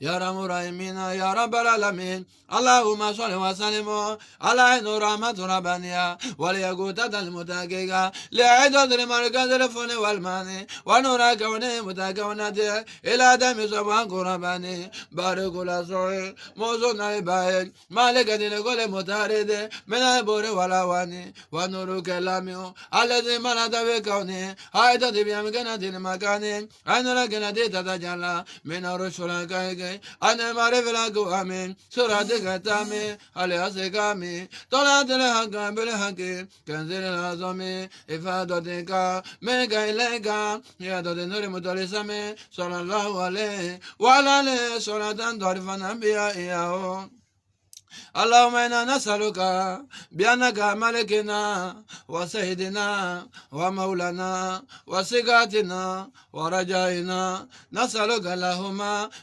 S2: يا رب الراحمين يا رب العالمين اللهم صل وسلم على عين رحمة ربانية وليقوتة المتاكيكا لعدة المركز الفن والماني ونورا كوني متاكونة إلى دم سبحان قرباني بارك الأسرع موزونا إبايك مالك لكل متارد من البور والأواني ونور كلامي الذي ملأت بكوني هايدة بأمكنة المكان أين لكنة تتجلى من الرسول كيكي أنا معرف لك أمين سرعتك تامي على أسكامي طلعت لحق بالحق كنزل العظمي إفادتك منك إليك يا دود نور متلسمي صلى الله عليه وعلى آله صلاة تعرفنا بها إياه اللهم إنا نسألك بأنك ملكنا وسيدنا ومولانا وثقتنا ورجائنا نسألك اللهم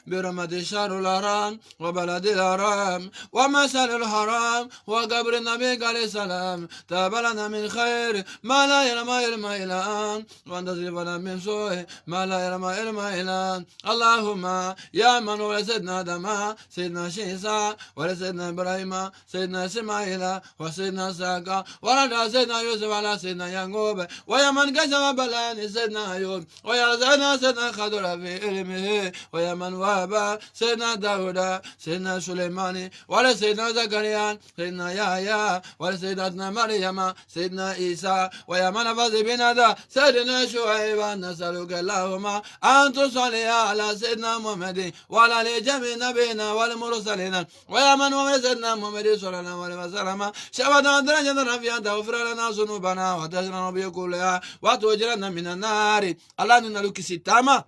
S2: برحمة الشهر الحرام وبلد الحرام ومسأل الحرام وقبر النبي عليه السلام تاب لنا من خير ما لا يرمى إلا إلى أن وانتصرفنا من سوء ما لا يرمى إلا أن اللهم يا من ولسيدنا آدم سيدنا شيسا ولسيدنا إبراهيم سيدنا إسماعيل وسيدنا إسحاق ولد سيدنا يوسف على سيدنا يعقوب ويا من كشف بلان سيدنا أيوب ويا سيدنا خضر في علمه ويا من وهب سيدنا داود سيدنا سليمان ولا سيدنا زكريا سيدنا يحيى ولا سيدنا مريم سيدنا عيسى ويا من فاز بنا سيدنا شعيب نسألك اللهم أن تصلي على سيدنا محمد وعلى جميع نبينا والمرسلين ويا من هو سيدنا محمد صلى الله عليه وسلم شهادة درجة رفيعة تغفر لنا ذنوبنا وتجعلنا بكلها وتجرنا من النار الله نلوك ستاما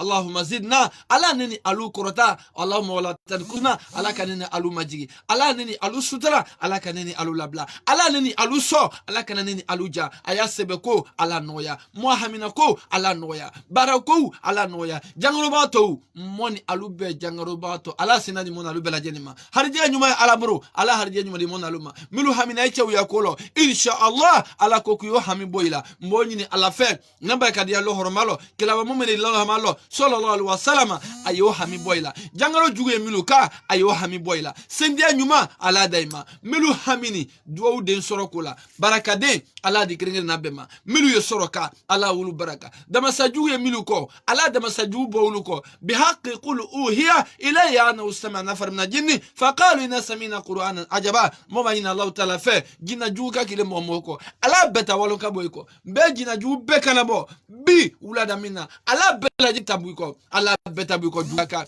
S2: اللهم زدنا على نني ألو كرتا اللهم ولا تنكسنا على كنني ألو مجيء على نني ألو سترا على كنني ألو لبلا على نني ألو سو على كنني ألو جا أيا سبكو على نويا موهمينكو على نويا باراكو على نويا جانغروباتو موني ألو بي جانغروباتو على سنادي مون ألو بلا جنما هرجي نيوما على برو على هرجي نيوما دي مون ألو ما ملو همينا يتشو يقولو إن شاء الله على كوكيو همي بويلا موني على فين نبا كدي الله رمالو كلا مؤمن الله رمالو sallallahu alaihi wasallam ayo hami boyla jangaro juge miluka ayo hami boyla sendia nyuma ala daima milu hamini duwa den sorokola baraka den ala dikringir nabema milu yo soroka ala wulu baraka dama sajuge miluko ala dama saju bowluko bihaqqi qul uhiya ilayya ana ustama nafar min jinni faqalu inna samina qur'anan ajaba momayina allah taala fe jina juga kile momoko ala beta waloka boyko be jina ju be kanabo bi ulada minna ala bela jitabuiko ala betabuiko jugaka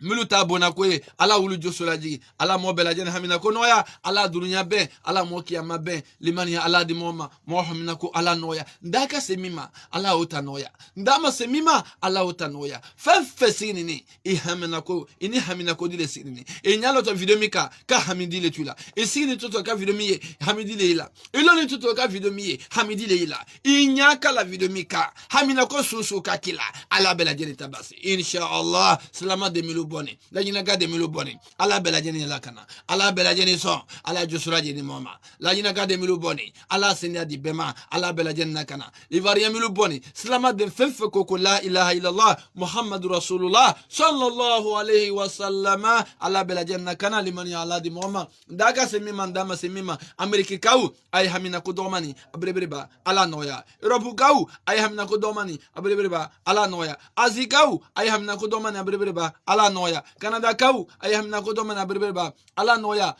S2: miluta bona kwe ala wulu josolaji ala mo bela jen hamina ko noya ala dunya be ala mo kiyama be limani ala di moma mo hamina ko ala noya ndaka semima ala utanoya ndama semima ala utanoya fefesini ni ihamina ko ini hamina ko dile sinini e nyalo to video mika ka hamidile tula e sini toto ka video mi hamidile ila ilo ni toto ka video mi hamidile ila inyaka la video mika hamina ko susu ka kila ala bela jen tabasi insha Allah salama de milu boni la jina gade milu boni ala bela jeni la kana ala bela jeni so ala jusura jeni mama la jina gade milu boni ala senya di bema ala bela jeni na kana ivaria milu boni salama de fefe ko la ilaha illallah muhammadur rasulullah sallallahu alaihi wasallam ala bela jeni na kana limani ala di mama daga semima ndama semima ameriki kau ay hamina ko domani abrebreba ala noya europe kau ay hamina ko domani abrebreba ala noya azi kau ay hamina ko domani abrebreba ala noya Canada kau ayamna ko domana berberba ala noya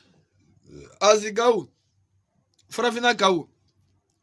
S2: azigau frafina kau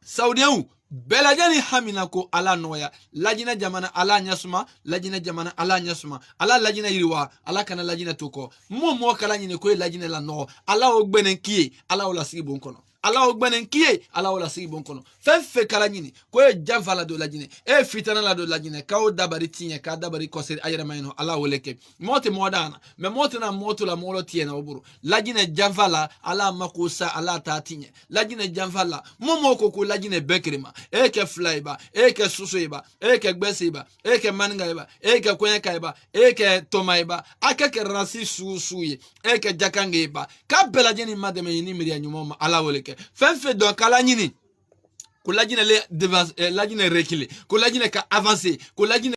S2: saudiau belajani hamina ko ala noya lajina jamana ala nyasma lajina jamana ala nyasma ala lajina iriwa ala kana lajina toko mo kala nyine ko lajina la no ala ogbenen ki ala ola sigi bon kono ala o gbanen kiye ala wala sigi bon kono fe kala nyini ko e janfa la do la jine e fitana la do la jine ka o dabari tinye ka dabari kosir ayra mayno ala woleke mote modana me mote na moto la molo tiye na oburu la jine janfa la ala makusa ala ta tinye la jine janfa la momo ko la jine bekrima e ke flyba e ke susuiba e ke gbesiba e ke mangaiba e ke kwenkaiba e ke tomaiba aka ke rasi susuye e ke jakangeba ka bela jini mademe ni miri anyuma ala woleke fenfe do kala nyini ko lajine le devance lajine reculer ko lajine ka avancer ko lajine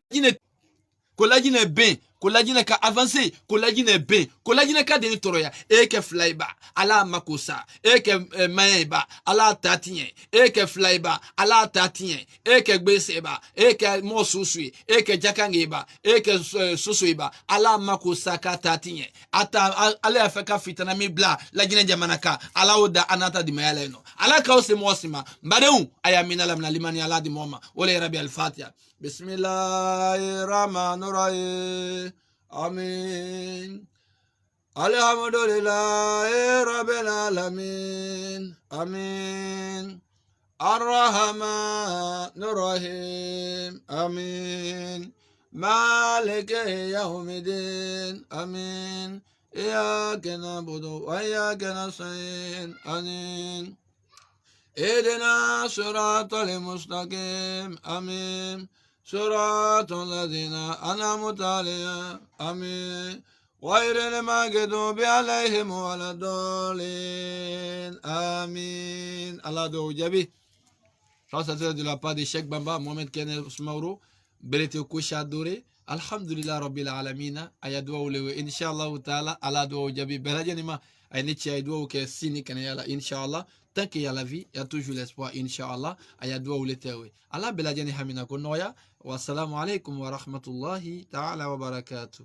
S2: ben ko lajine ka avancer ko lajine ben ko lajine ka de toroya e ke flyba ala makosa e ke mayeba ala tatinye e ke flyba ala tatinye e ke gbeseba e ke mosusui e ke jakangeba e ke susuiba ala makosa ka tatinye ata ala afeka fitana mi bla lajine jamanaka ala oda anata di mayaleno ala ka ose mosima mbadeu ayamina lamna limani ala di moma wala rabbi al-fatiha bismillahirrahmanirrahim amin alhamdulillahi rabbil alamin amin arrahmanir rahim amin maliki yawmiddin amin iyyaka na'budu wa iyyaka nasta'in amin اهدنا صراط المستقيم آمين صراط الذين أنعمت عليهم آمين غير المغضوب عليهم ولا الضالين آمين الله دو جابي ça c'est de la part de Cheikh Bamba Mohamed Kene Smauro Belete Kusha Dore alhamdulillah rabbil alamin ayadwa ule inshallah taala ala do jabi belajanima ay niti ay do ke sini kana yala inshallah tant qu'il y a la vie, il y a toujours l'espoir, Inch'Allah. Ayadwa ou l'étewe. Allah belajani hamina konoya. Wassalamu alaikum wa rahmatullahi ta'ala wa barakatuh.